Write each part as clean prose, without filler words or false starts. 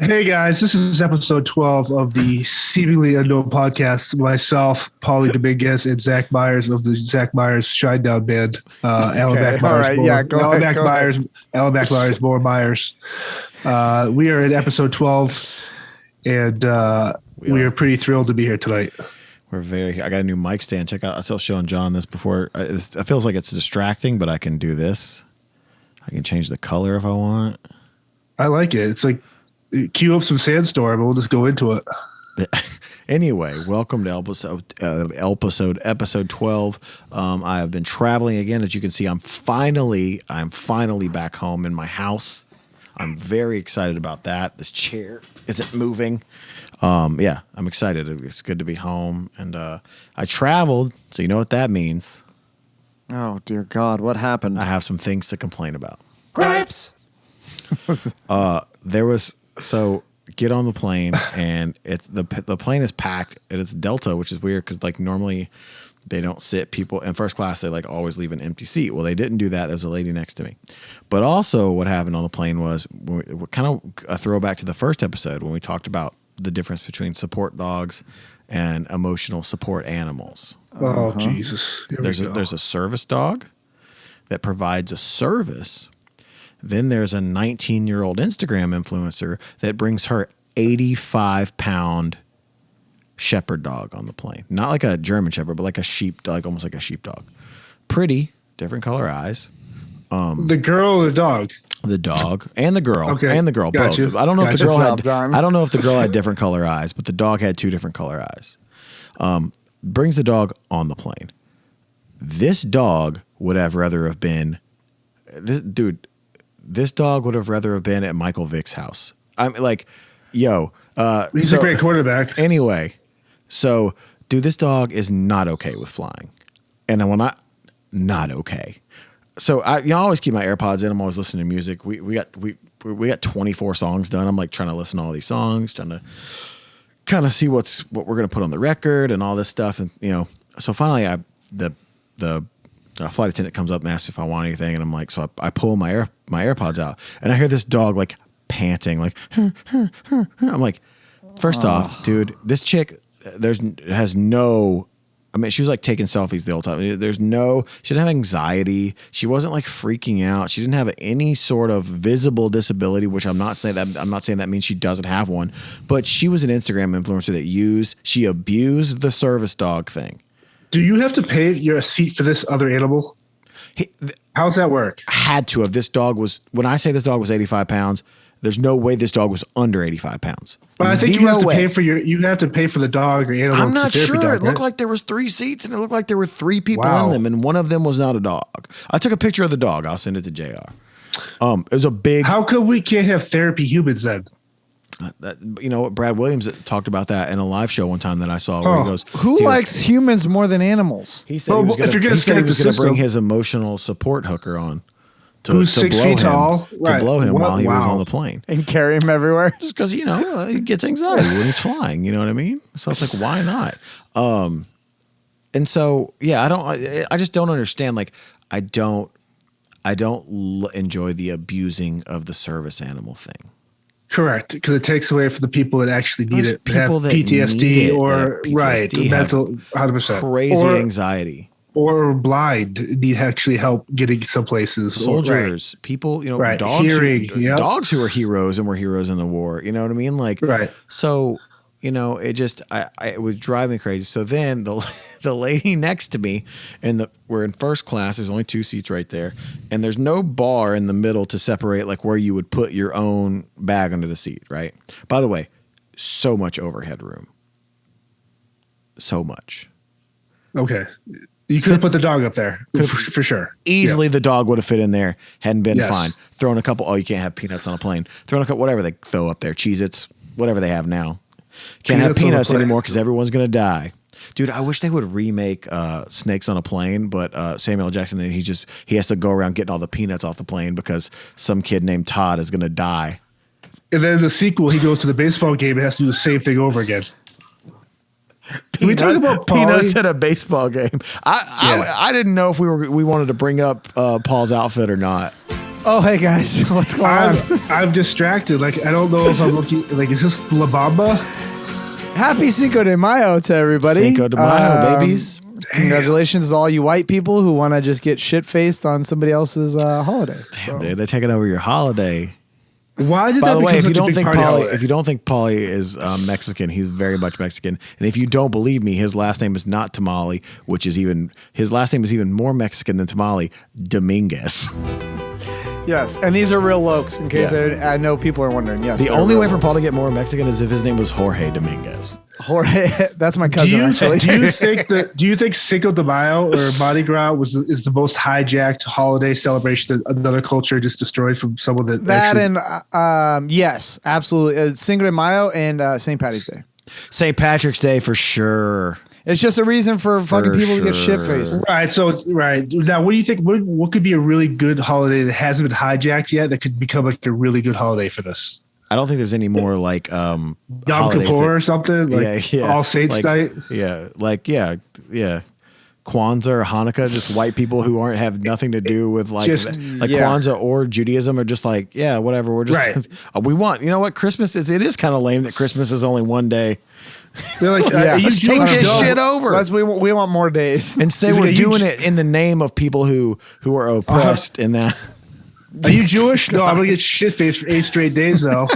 Hey guys, this is episode 12 of the seemingly unknown podcast. Myself, Paulie Dominguez, and Zach Myers of the Zach Myers Shinedown band. Alan Mac all Myers, right, more, yeah, go Alan ahead, Mac go Myers, ahead. Alan Mac Myers, more Myers. We are in episode 12, and we are pretty thrilled to be here tonight. I got a new mic stand. Check out. I was showing John this before. It feels like it's distracting, but I can do this. I can change the color if I want. I like it. It's like cue up some Sandstorm, and we'll just go into it. Anyway, welcome to episode 12. I have been traveling again. As you can see, I'm finally back home in my house. I'm very excited about that. This chair isn't moving. Yeah, I'm excited. It's good to be home. And I traveled, so you know what that means. Oh, dear God, what happened? I have some things to complain about. Gripes! So get on the plane, and the plane is packed, and it's Delta, which is weird because like normally they don't sit people in first class. They like always leave an empty seat. Well, they didn't do that. There was a lady next to me. But also what happened on the plane was kind of a throwback to the first episode when we talked about the difference between support dogs and emotional support animals. Oh, Jesus. There's a service dog that provides a service. Then there's a 19-year-old Instagram influencer that brings her 85-pound shepherd dog on the plane. Not like a German shepherd, but like a sheep dog, almost like a sheepdog. Pretty, different color eyes. The girl or the dog? The dog and the girl, Okay. and the girl, Got both. you. I don't know if the girl Good job, I don't know if the girl had different color eyes, but the dog had two different color eyes. Brings the dog on the plane. This dog would have rather have been This dog would have rather have been at Michael Vick's house. I'm like, yo. He's a great quarterback. Anyway, so, dude, this dog is not okay with flying. And when not okay. So I always keep my AirPods in. I'm always listening to music. We got 24 songs done. I'm like trying to listen to all these songs, trying to kind of see what we're gonna put on the record and all this stuff. And so finally, the flight attendant comes up and asks if I want anything, and I'm like, so I pull my AirPods out, and I hear this dog like panting, like, I'm like, first off, dude, this chick has no. I mean, she was like taking selfies the whole time. She didn't have anxiety. She wasn't like freaking out. She didn't have any sort of visible disability, which I'm not saying that means she doesn't have one, but she was an Instagram influencer she abused the service dog thing. Do you have to pay your seat for this other animal? How's that work? Had to have. This dog was, when I say this dog was 85 pounds, there's no way this dog was under 85 pounds. But I think you have to pay for the dog or animal. I'm not sure. Dog, it looked like there was 3 seats, and it looked like there were 3 people in them, and one of them was not a dog. I took a picture of the dog. I'll send it to JR. It was a big. How come we can't have therapy humans then? Brad Williams talked about that in a live show one time that I saw where he goes, Who likes humans more than animals? He said he was going to bring his emotional support hooker on. Who's 6 feet tall? To blow him while he was on the plane. And carry him everywhere? Just because, he gets anxiety when he's flying. You know what I mean? So it's like, why not? And so, yeah, I just don't understand. Like, I don't enjoy the abusing of the service animal thing. Correct, because it takes away from the people that actually need it. People that PTSD need it, or right, mental, 100%, crazy anxiety. Or blind need actually help getting some places. Soldiers, people, dogs, dogs who are heroes and were heroes in the war. You know what I mean? Like, right. So, it would drive me crazy. So then the lady next to me, we're in first class. There's only 2 seats right there, and there's no bar in the middle to separate like where you would put your own bag under the seat. Right. By the way, so much overhead room. So much. Okay. You could have put the dog up there for sure. Easily the dog would have fit in there. Hadn't been fine. Throwing a couple, you can't have peanuts on a plane. Throwing a couple, whatever they throw up there, Cheez-Its, whatever they have now. Can't have peanuts anymore because everyone's going to die. Dude, I wish they would remake Snakes on a Plane, but Samuel L. Jackson, he has to go around getting all the peanuts off the plane because some kid named Todd is going to die. And then in the sequel, he goes to the baseball game and has to do the same thing over again. We talk about peanuts at a baseball game. I didn't know if we wanted to bring up Paul's outfit or not. Oh, hey guys, what's going on? I'm distracted. Like, I don't know if I'm looking. Like, is this La Bamba? Happy Cinco de Mayo to everybody. Cinco de Mayo, babies. Congratulations to all you white people who want to just get shit-faced on somebody else's holiday. Damn, dude, they're taking over your holiday. Why did By that the way, become such a big party holiday? if you don't think Pauly is Mexican, he's very much Mexican. And if you don't believe me, his last name is not Tamale, his last name is even more Mexican than Tamale, Dominguez. Yes, and these are real lokes, in case I know people are wondering. Yes, The only way for Paul to get more Mexican is if his name was Jorge Dominguez. Jorge, that's my cousin, actually. Do you think Cinco de Mayo or Mardi Gras is the most hijacked holiday celebration that another culture just destroyed from someone that yes, absolutely. Cinco de Mayo and St. Patty's Day. St. Patrick's Day for sure. It's just a reason for fucking people to get shit-faced. Right. So, now, what do you think? What could be a really good holiday that hasn't been hijacked yet that could become like a really good holiday for this? I don't think there's any more like Yom Kippur or something. Like All Saints Night. Yeah, Kwanzaa or Hanukkah, just white people who have nothing to do with Kwanzaa or Judaism are just like, yeah, whatever. We're just we want, you know what, Christmas is. It is kind of lame that Christmas is only one day. They're like, let's take this shit over. We want more days and say we're doing it in the name of people who are oppressed in that. Are you Jewish? No, I'm gonna get shit faced for 8 straight days though.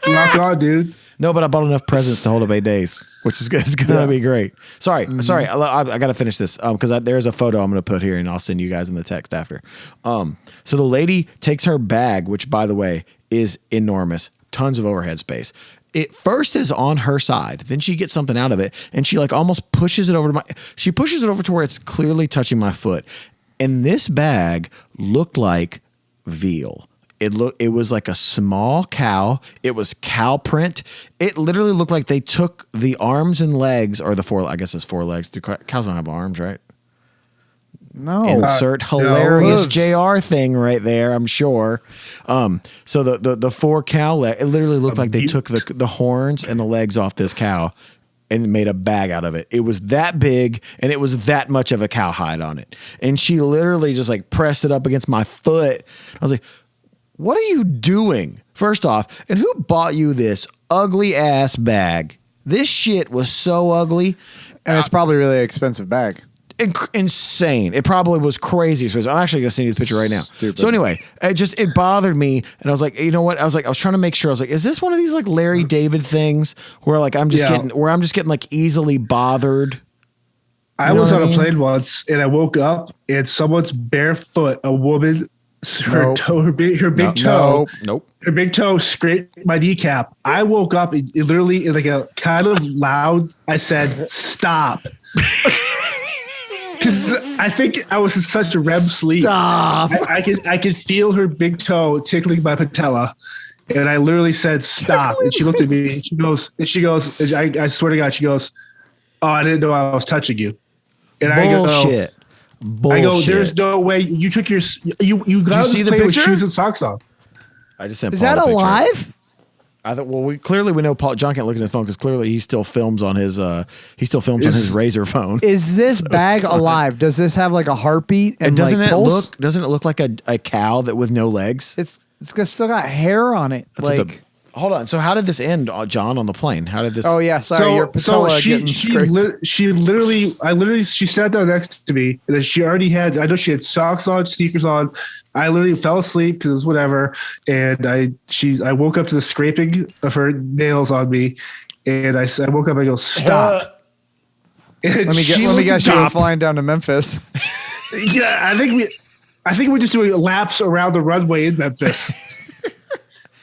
Rock on, dude. No, but I bought enough presents to hold up 8 days, which is good. It's going to be great. Sorry. I got to finish this because there's a photo I'm going to put here, and I'll send you guys in the text after. So the lady takes her bag, which, by the way, is enormous, tons of overhead space. It first is on her side, then she gets something out of it, and she like almost pushes it over to where it's clearly touching my foot. And this bag looked like veal. It was like a small cow. It was cow print. It literally looked like they took the arms and legs, or the four. I guess it's 4 legs. Cows don't have arms, right? No. Insert hilarious JR thing right there. I'm sure. So the 4 cow leg. It literally looked like they took the horns and the legs off this cow and made a bag out of it. It was that big, and it was that much of a cow hide on it. And she literally just like pressed it up against my foot. I was like, what are you doing? First off, and who bought you this ugly ass bag? This shit was so ugly. And it's probably a really expensive bag. Insane. It probably was crazy expensive. I'm actually going to send you the picture right now. Stupid. So anyway, it bothered me. And I was like, you know what? I was trying to make sure. I was like, is this one of these like Larry David things where like I'm just getting like easily bothered? I was on a plane once and I woke up and someone's barefoot, a woman, her big toe scraped my kneecap. I woke up and it literally in like a kind of loud, I said, stop. Because I think I was in such a REM sleep. Stop. I could feel her big toe tickling my patella. And I literally said, stop. And she looked at me and she goes, I swear to God, she goes, oh, I didn't know I was touching you. And Bullshit. I go, there's no way you took you got to the plane with shoes and socks on. I just sent Is Paul that a picture. alive? I thought. Well, we know John can't look at his phone because clearly he still films on his on his Razor phone. Is this bag alive? Does this have like a heartbeat? And doesn't like it pulse? doesn't it look like a cow that with no legs? It's still got hair on it. Hold on. So how did this end, John, on the plane? How did this? Oh yeah, sorry. Your patella getting scraped. She literally she sat down next to me and then she already had. I know she had socks on, sneakers on. I literally fell asleep because whatever, and I woke up to the scraping of her nails on me, and I woke up. I go, stop. Let me guess. You were flying down to Memphis. Yeah, I think we're just doing laps around the runway in Memphis.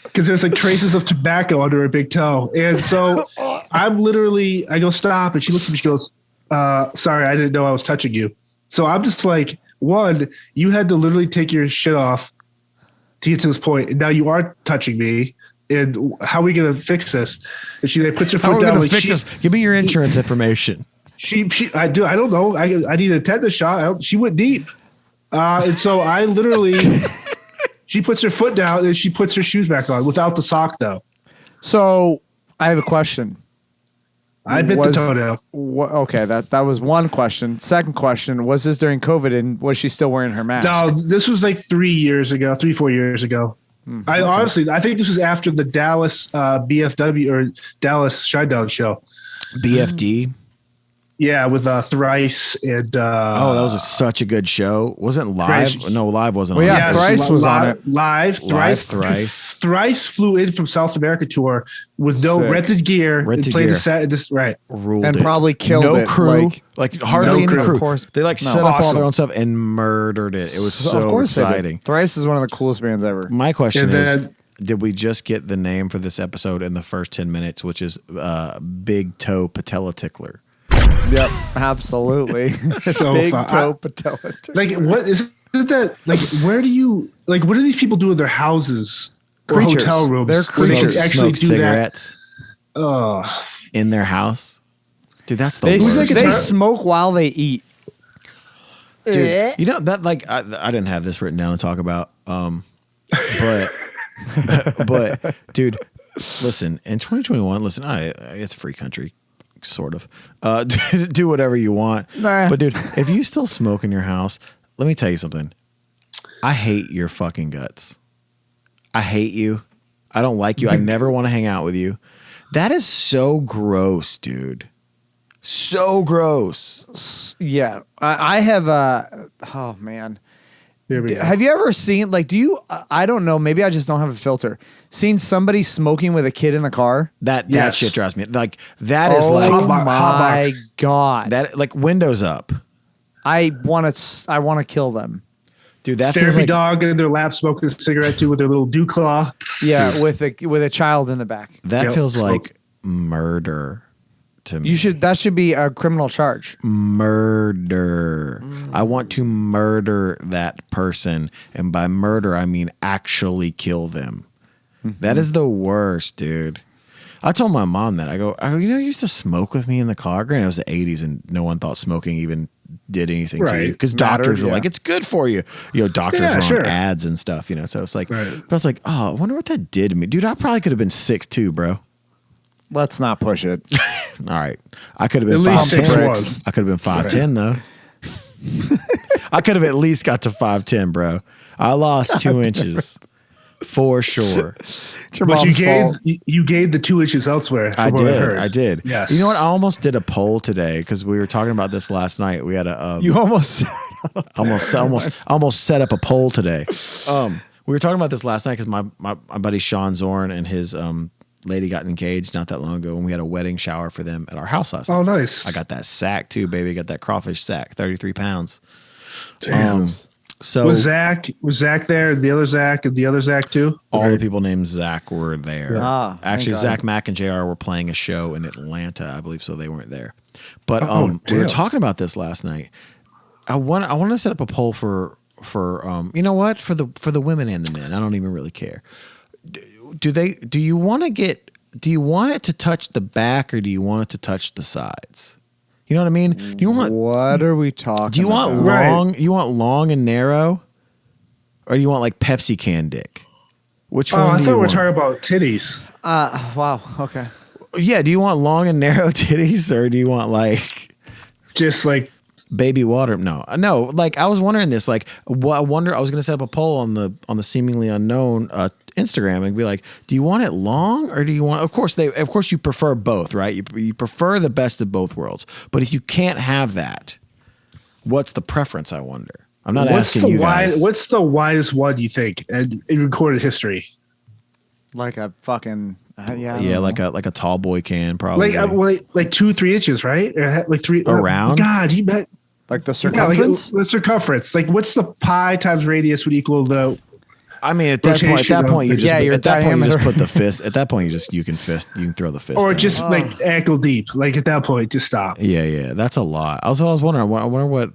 Because there's like traces of tobacco under her big toe. And so I go, stop. And she looks at me, she goes, sorry, I didn't know I was touching you. So I'm just like, one, you had to literally take your shit off to get to this point. And now you are touching me. And how are we going to fix this? And she puts her foot down. How are we going to fix this? Give me your insurance information. I don't know. I need a tetanus shot. She went deep. And so I literally... She puts her foot down and she puts her shoes back on without the sock, though. So I have a question. I bit the toenail. Okay, that was one question. Second question, was this during COVID and was she still wearing her mask? No, this was like 4 years ago. I think this was after the Dallas BFW or Dallas Shinedown show. BFD. Yeah, with Thrice and that was such a good show. Wasn't live? Thrice. No, live wasn't. Well, on yeah, it. Thrice was on it. Live. Thrice. Thrice flew in from South America tour with no Sick. rented gear. Rented and played gear. the set and just right. Ruled And it. probably killed no it, crew, like- hardly No any crew. crew. Of course. They like No. set up all Awesome. their own stuff and murdered it. It was Of so course they did. exciting. Thrice is one of the coolest bands ever. My question And is, then- did we just get the name for this episode in the first 10 minutes, which is Big Toe Patella Tickler? Yep, absolutely. So Big fun. toe patella. Like what is that? Like where do you like? What do these people do in their houses or Creatures. hotel rooms? They're where they can creatures. actually Smoke do cigarettes that. Oh, in their house. Dude, that's the They, worst. like a they tur- smoke while they eat. Dude, you know that like I didn't have this written down to talk about, but but dude, listen, in 2021, listen, it's a free country, sort of. Do whatever you want, Nah. but dude, if you still smoke in your house, let me tell you something. I hate your fucking guts. I hate you. I don't like you. I never want to hang out with you. That is so gross, dude. So gross. Yeah, I have. Oh man, here we go. have you ever seen like? Do you? I don't know. Maybe I just don't have a filter. Seen somebody smoking with a kid in the car? That Yes. shit drives me. Like that is Oh like Hot my box. god! that like windows up. I want to kill them. Dude, that feels Therapy like dog in their lap smoking a cigarette too with their little dew claw. Yeah, with a child in the back. that Yep. feels like murder to me. That should be a criminal charge. Murder. I want to murder that person, and by murder I mean actually kill them. That is the worst, dude. I told my mom that. I go, you know, you used to smoke with me in the car. Granted, it was the 80s and no one thought smoking even did anything to you. Right. Because Mattered, doctors were yeah. like, it's good for you. You know, doctors Yeah, were on sure. ads and stuff, you know. So it's like, Right. but I was like, oh, I wonder what that did to me. Dude, I probably could have been 6'2", bro. Let's not push it. All right. I could have been At least 5'10". 6'1". I could have been 5'10", though. I could have at least got to 5'10", bro. I lost 2 inches. For sure. It's your But mom's you fault. gained the 2 inches elsewhere. I from what heard. did. Yes. You know what? I almost did a poll today because we were talking about this last night. We had a You almost. almost set up a poll today. We were talking about this last night because my buddy Sean Zorn and his lady got engaged not that long ago, and we had a wedding shower for them at our house last night. Oh, nice. I got that sack too, baby. Got that crawfish sack, 33 pounds. Jesus. So Was Zach there? And the other Zach and the other Zach too? all the people named Zach were there. Ah, thank Actually, God. Zach Mack and JR were playing a show in Atlanta, I believe, so they weren't there. But Oh, we were damn. talking about this last night. I want to set up a poll for you know what, for the women and the men. I don't even really care. Do you want it to touch the back or do you want it to touch the sides? You know what I mean? Do you want What are we talking? do you want about? Right. long? You want long and narrow, or do you want like Pepsi can dick? Which Oh, one? I do thought you we were want? talking about titties. Wow. Okay. Yeah, do you want long and narrow titties, or do you want like Just like baby water? No. Like I was wondering this. Like, I was going to set up a poll on the seemingly unknown Instagram and be like, do you want it long or do you want? Of course you prefer both, right? You prefer the best of both worlds. But if you can't have that, what's the preference? I wonder. I'm not asking you guys. What's the widest one you think in recorded history? Like a fucking I don't Yeah, know. like a tall boy can probably. Like 2-3 inches, right? Or like 3 Around? God, you bet. Like the Yeah, circumference. the circumference. Like, what's the pi times radius would equal the? I mean, at that Rotation point, you of- just Yeah, your at that point you just diameter. put the fist. At that point, you can throw the fist. Or in. just like ankle deep. Like at that point, just stop. Yeah, that's a lot. I was wondering. I wonder what.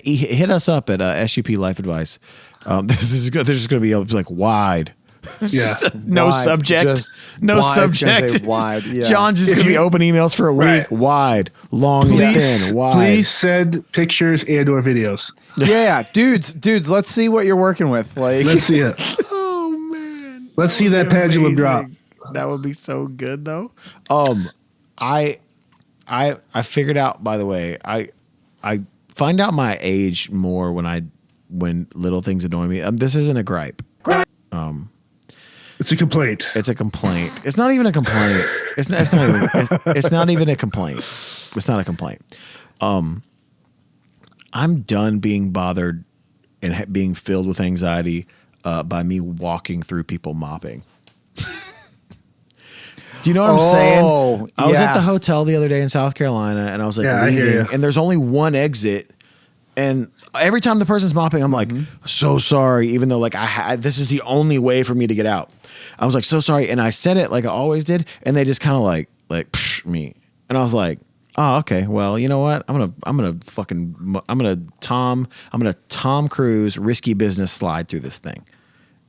Hit us up at SUP Life Advice. There's just going to be like wide. Yeah. No Wide, subject. just No wide, it's gonna subject. say wide, yeah. John's just If going to be you- open emails for a week. Right. Wide, long and thin. Wide. Please send pictures and or videos. Yeah, dudes. Let's see what you're working with. Like, Let's see it. Oh man. Let's see that pendulum drop. That would be so good though. I figured out, by the way, I find out my age more when little things annoy me. This isn't a gripe. It's a complaint. It's a complaint. It's not even a complaint. It's not even. It's not even a complaint. It's not a complaint. I'm done being bothered and being filled with anxiety by me walking through people mopping. Do you know what I'm saying? I was at the hotel the other day in South Carolina, and I was like leaving, and there's only one exit. And every time the person's mopping, I'm like, so sorry, even though like this is the only way for me to get out. I was like, so sorry. And I said it like I always did. And they just kind of like psh, me. And I was like, oh, okay. Well, you know what? I'm going to Tom Cruise risky business slide through this thing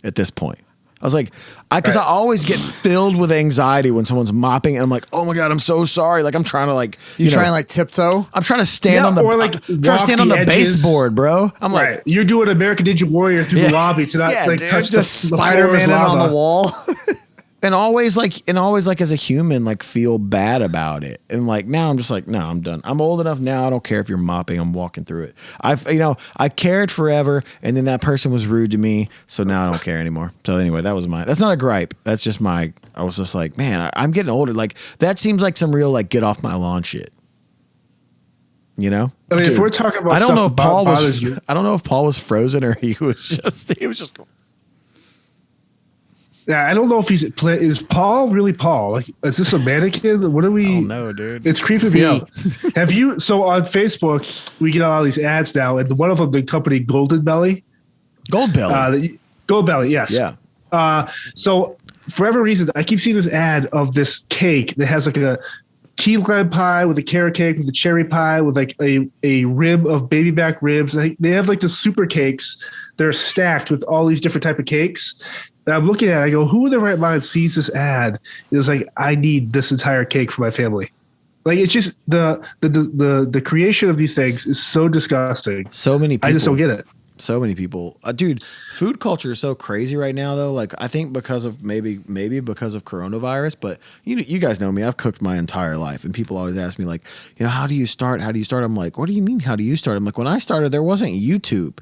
at this point. I was like, because I always get filled with anxiety when someone's mopping, and I'm like, oh my God, I'm so sorry. Like I'm trying to like, you trying to like tiptoe? I'm trying to stand on the, or like I'm trying to stand on the baseboard, bro. I'm like, you're doing American Ninja Warrior through the lobby to not touch the Spider-Man on the wall. And always like as a human, like feel bad about it. And like now I'm just like, no, I'm done. I'm old enough now. I don't care if you're mopping. I'm walking through it. I cared forever, and then that person was rude to me, so now I don't care anymore. So anyway, that's not a gripe. That's just I was just like, man, I'm getting older. Like that seems like some real like get off my lawn shit. You know? I mean, if we're talking about, I don't know if Paul was frozen or he was just Yeah, I don't know if is Paul really Paul? Like, is this a mannequin? What are we? Oh no, dude! It's creeping me out. Have you? So on Facebook, we get all these ads now, and one of them, the company Gold Belly, yes. Yeah. So for whatever reason, I keep seeing this ad of this cake that has like a key lime pie with a carrot cake with a cherry pie with like a rib of baby back ribs. They have like the super cakes. They're stacked with all these different type of cakes. I'm looking at it, I go, who in their right mind sees this ad? It's like, I need this entire cake for my family. Like, it's just the creation of these things is so disgusting. So many people. I just don't get it. So many people. Dude, food culture is so crazy right now, though. Like, I think because of maybe because of coronavirus, but you guys know me. I've cooked my entire life, and people always ask me, like, how do you start? How do you start? I'm like, what do you mean, how do you start? I'm like, when I started, there wasn't YouTube.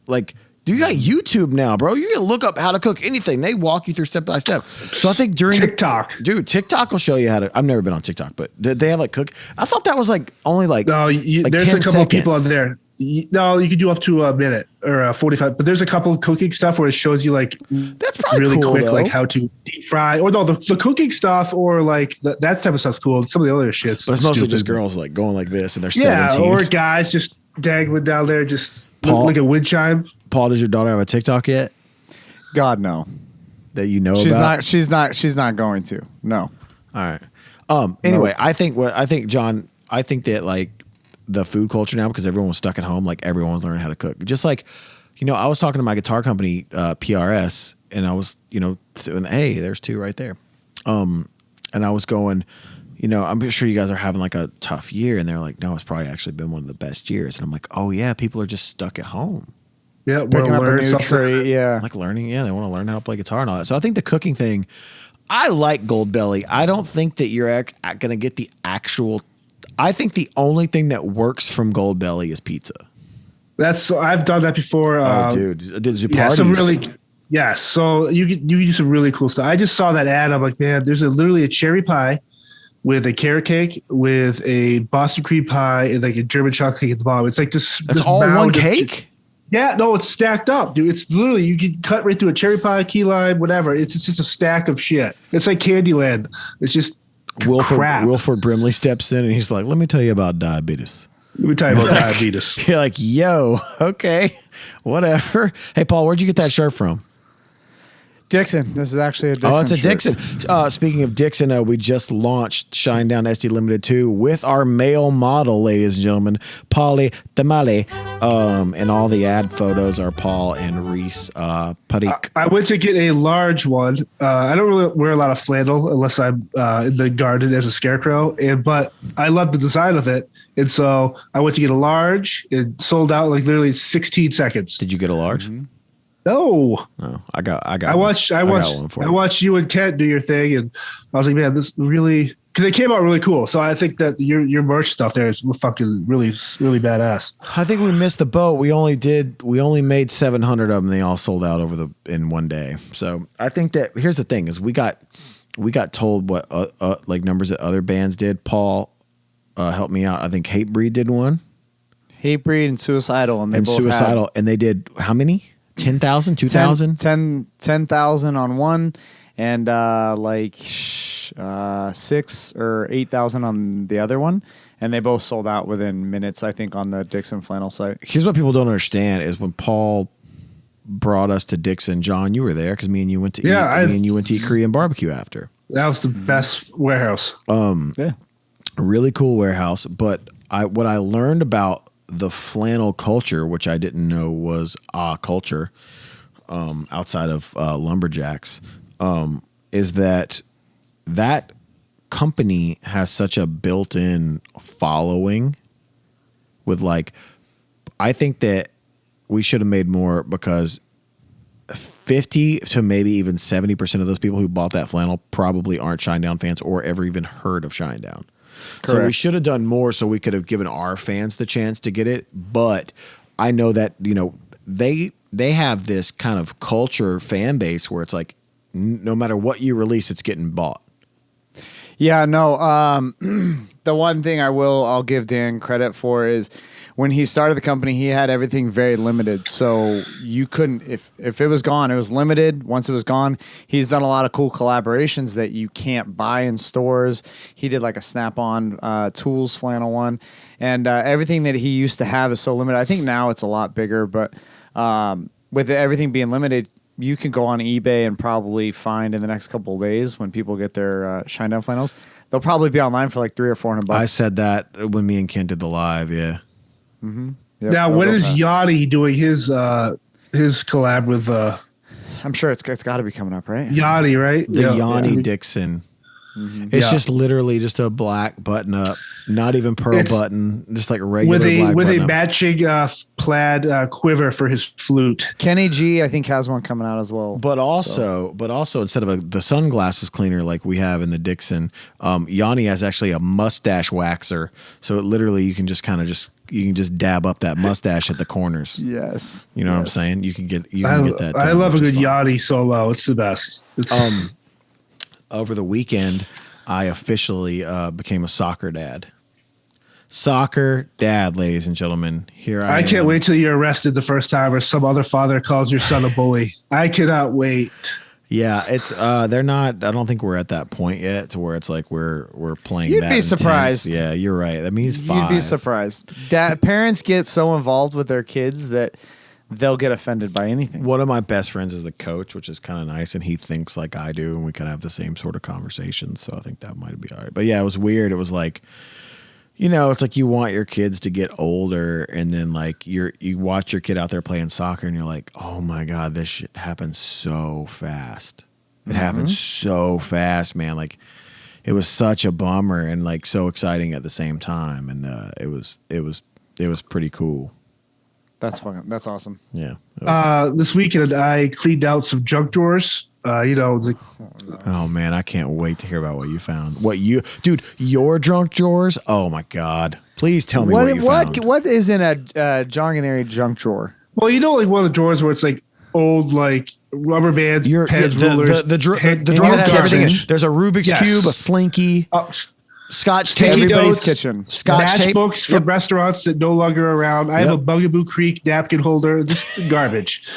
Like, you got YouTube now, bro. You can look up how to cook anything. They walk you through step by step. So I think during TikTok, TikTok will show you how to. I've never been on TikTok, but they have like cook. I thought that was like only like no. Like there's 10 a couple seconds. of people on there. No, you can do up to a minute or 45. But there's a couple of cooking stuff where it shows you like that's probably really cool, quick, though. like how to deep fry. Or no, the cooking stuff or like that type of stuff's cool. Some of the other shit's but it's mostly stupid. just girls like going like this and they're 17. Or guys just dangling down there, just Paul, like a wind chime. Paul, does your daughter have a TikTok yet? God, no. That you know she's about? She's not going to. No. All right. Anyway, No. I think John, I think that like the food culture now, because everyone was stuck at home, like everyone was learning how to cook. Just like, I was talking to my guitar company, PRS, and I was, hey, there's two right there. And I was going, I'm sure you guys are having like a tough year. And they're like, no, it's probably actually been one of the best years. And I'm like, oh yeah, people are just stuck at home. Yeah, Picking up a new tree. Yeah. Like learning. Yeah. They want to learn how to play guitar and all that. So I think the cooking thing, I like Gold Belly. I don't think that you're going to get the actual, I think the only thing that works from Gold Belly is pizza. I've done that before. Dude. Did you Yeah, parties? Yes. So you can do some really cool stuff. I just saw that ad. I'm like, man, there's literally a cherry pie with a carrot cake, with a Boston cream pie, and like a German chocolate cake at the bottom. It's like this. That's this all one mound of- cake? Yeah, no, it's stacked up, dude. It's literally, you can cut right through a cherry pie, key lime, whatever. It's just a stack of shit. It's like Candyland. It's just crap. Wilford Brimley steps in and he's like, let me tell you about diabetes. Let me tell you about diabetes. You're like, yo, okay, whatever. Hey, Paul, where'd you get that shirt from? Dixon. This is actually a Dixon. Oh, it's a shirt. Dixon. Speaking of Dixon, we just launched Shinedown SD Limited 2 with our male model, ladies and gentlemen, Paulie Tamale. And all the ad photos are Paul and Reese Parik. I went to get a large one. I don't really wear a lot of flannel unless I'm in the garden as a scarecrow, but I love the design of it. And so I went to get a large. It sold out like literally 16 seconds. Did you get a large? Mm-hmm. No. I got I watched one for you. you and Kent do your thing, and I was like, man, this really because they came out really cool. So I think that your merch stuff there is fucking really badass. I think we missed the boat. We only made 700 of them. They all sold out in one day. So I think that here's the thing: is we got told what like numbers that other bands did. Paul helped me out. I think Hatebreed did one. Hatebreed and Suicidal, and they did how many? 10,000, 2,000? 10,000 on one, and 6 or 8,000 on the other one. And they both sold out within minutes, I think, on the Dixon Flannel site. Here's what people don't understand is when Paul brought us to Dixon, John, you were there because me and you went to eat Korean barbecue after. That was the best warehouse. Yeah. Really cool warehouse. But what I learned about the flannel culture, which I didn't know was a culture outside of lumberjacks, is that company has such a built-in following with like, I think that we should have made more because 50 to maybe even 70% of those people who bought that flannel probably aren't Shinedown fans or ever even heard of Shinedown. Correct. So we should have done more so we could have given our fans the chance to get it. But I know that, they have this kind of culture fan base where it's like, no matter what you release, it's getting bought. Yeah, no. The one thing I'll give Dan credit for is when he started the company, he had everything very limited. So you couldn't, if it was gone, it was limited. Once it was gone, he's done a lot of cool collaborations that you can't buy in stores. He did like a Snap-on Tools flannel one. And everything that he used to have is so limited. I think now it's a lot bigger, but with everything being limited, you can go on eBay and probably find in the next couple of days when people get their Shinedown flannels, they'll probably be online for like $300 or $400. I said that when me and Kent did the live, yeah. Mm-hmm. Yep, now, when is Yanni doing his collab with? I'm sure it's got to be coming up, right? Yanni, right? The Yanni Dixon. Mm-hmm. It's just literally just a black button up, not even pearl button, just like a regular black with button a up. matching plaid quiver for his flute. Kenny G, I think, has one coming out as well. But also instead of the sunglasses cleaner like we have in the Dixon, Yanni has actually a mustache waxer. So it literally you can just dab up that mustache at the corners. Yes, you know what I'm saying. You can get that. I love a good Yanni solo. It's the best. Over the weekend, I officially became a soccer dad. Soccer dad, ladies and gentlemen. Here I am. I can't wait till you're arrested the first time or some other father calls your son a bully. I cannot wait. Yeah, it's they're not. I don't think we're at that point yet to where it's like we're playing. You'd that be intense. surprised. Yeah, you're right. That means 5. You'd be surprised. Parents get so involved with their kids that they'll get offended by anything. One of my best friends is the coach, which is kind of nice, and he thinks like I do, and we kind of have the same sort of conversations. So I think that might be all right. But yeah, it was weird. It was like, it's like you want your kids to get older, and then like you watch your kid out there playing soccer, and you're like, oh my god, this shit happens so fast. It happens so fast, man. Like it was such a bummer and like so exciting at the same time, and it was pretty cool. That's awesome. Yeah. This weekend I cleaned out some junk drawers. It's like, oh man, I can't wait to hear about what you found. Your junk drawers? Oh my god! Please tell me what you found. What is in a Guarnieri junk drawer? Well, like one of the drawers where it's like old like rubber bands, pens, rulers. The drawer that has everything in it. There's a Rubik's Cube, a Slinky. Scotch tape. Everybody's kitchen. Scotch tape. Books from restaurants that no longer are around. I have a Bugaboo Creek napkin holder. Just garbage.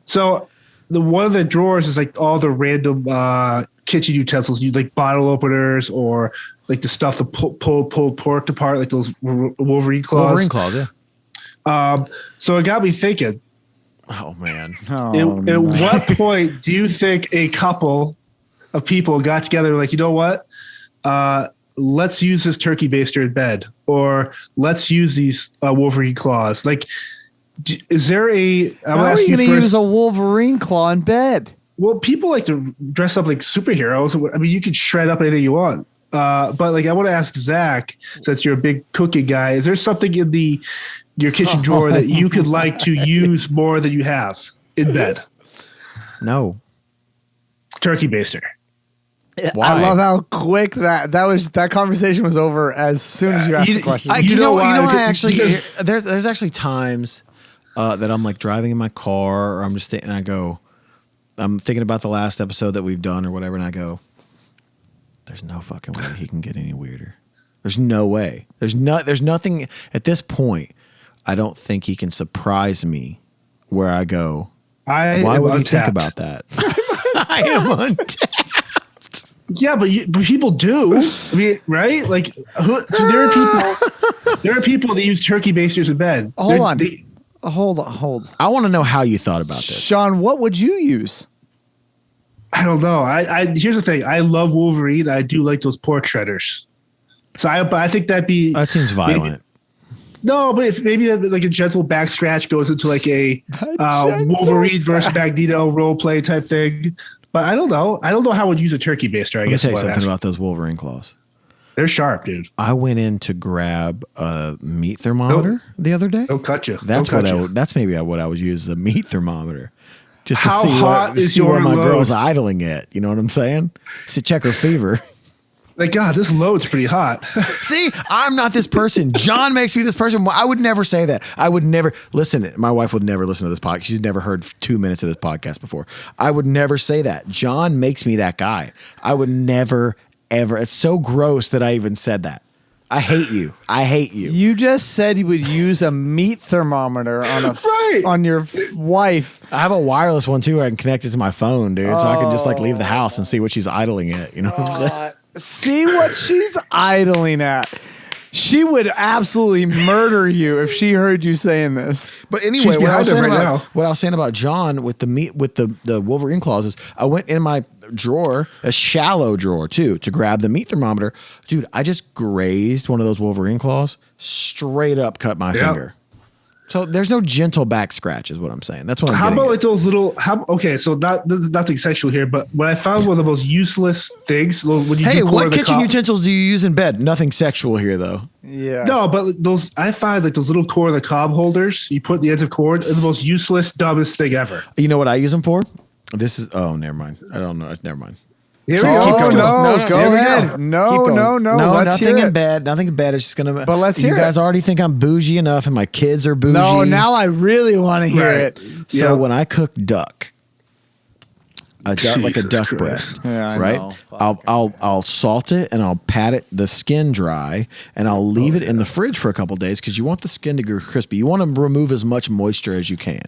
So one of the drawers is like all the random kitchen utensils. You like bottle openers or like the stuff that pulled pork apart, like those Wolverine claws. Wolverine claws, yeah. So it got me thinking. Oh man. At what point do you think a couple of people got together and like, you know what? Let's use this turkey baster in bed, or let's use these Wolverine claws. Like, is there how are you going to use a Wolverine claw in bed? Well, people like to dress up like superheroes. I mean, you could shred up anything you want. But like, I want to ask Zach, since you're a big cooking guy, is there something in your kitchen drawer that you could like to use more than you have in bed? No. Turkey baster. Why? I love how quick that conversation was over as soon as you asked the question. You know, I actually Because- there's actually times that I'm like driving in my car or I'm just and I go, I'm thinking about the last episode that we've done or whatever, and I go, there's no fucking way he can get any weirder. There's no way. There's nothing at this point. I don't think he can surprise me where I go, why would he think about that? I am untapped. Yeah, but people do. I mean, right? Like, so there are people that use turkey basters in bed. Hold on. I want to know how you thought about this. Sean, what would you use? I don't know. I here's the thing. I love Wolverine. I do like those pork shredders. So I think that'd be. That seems violent. Maybe, no, but if maybe like a gentle back scratch goes into like a Wolverine versus Magneto role play type thing. But I don't know. I don't know how I would use a turkey baster. Let me tell you something about those Wolverine claws. They're sharp, dude. I went in to grab a meat thermometer the other day. They'll cut you. That's maybe what I would use, a meat thermometer. Just to How see hot is where your my load? girl's idling at. You know what I'm saying? To check her fever. Like, God, this load's pretty hot. See, I'm not this person. John makes me this person. I would never say that. I would never listen. My wife would never listen to this podcast. She's never heard 2 minutes of this podcast before. I would never say that. John makes me that guy. I would never, ever. It's so gross that I even said that. I hate you. I hate you. You just said you would use a meat thermometer on your wife. I have a wireless one too where I can connect it to my phone, dude. So I can just like leave the house and see what she's idling at. You know what I'm saying? See what she's idling at. She would absolutely murder you if she heard you saying this. But anyway, She's behind him right now. what I was saying about John with the meat with the Wolverine claws is I went in my drawer, a shallow drawer too, to grab the meat thermometer. Dude, I just grazed one of those Wolverine claws, straight up cut my finger. So there's no gentle back scratch, is what I'm saying. That's what I'm How getting about at. like those little? Okay, so this is nothing sexual here, but what I found one of the most useless things when you Hey, do what core the kitchen cob- utensils do you use in bed? Nothing sexual here, though. Yeah. No, but those I find like those little core of the cob holders you put in the ends of cord is the most useless, dumbest thing ever. You know what I use them for? This is never mind. I don't know. Never mind. Here we Oh, go. no, go Here we ahead. go. No, Keep no, going. no. No, Let's nothing hear in it. bed. Nothing in bed. It's just gonna. But let's you hear guys it. already think I'm bougie enough, and my kids are bougie. No, now I really want to hear Right. it. So Yeah. when I cook duck, like a Jesus duck Christ. breast, Yeah, I right? know. I'll salt it and I'll pat it the skin dry and I'll leave it in the fridge for a couple days because you want the skin to get crispy. You want to remove as much moisture as you can.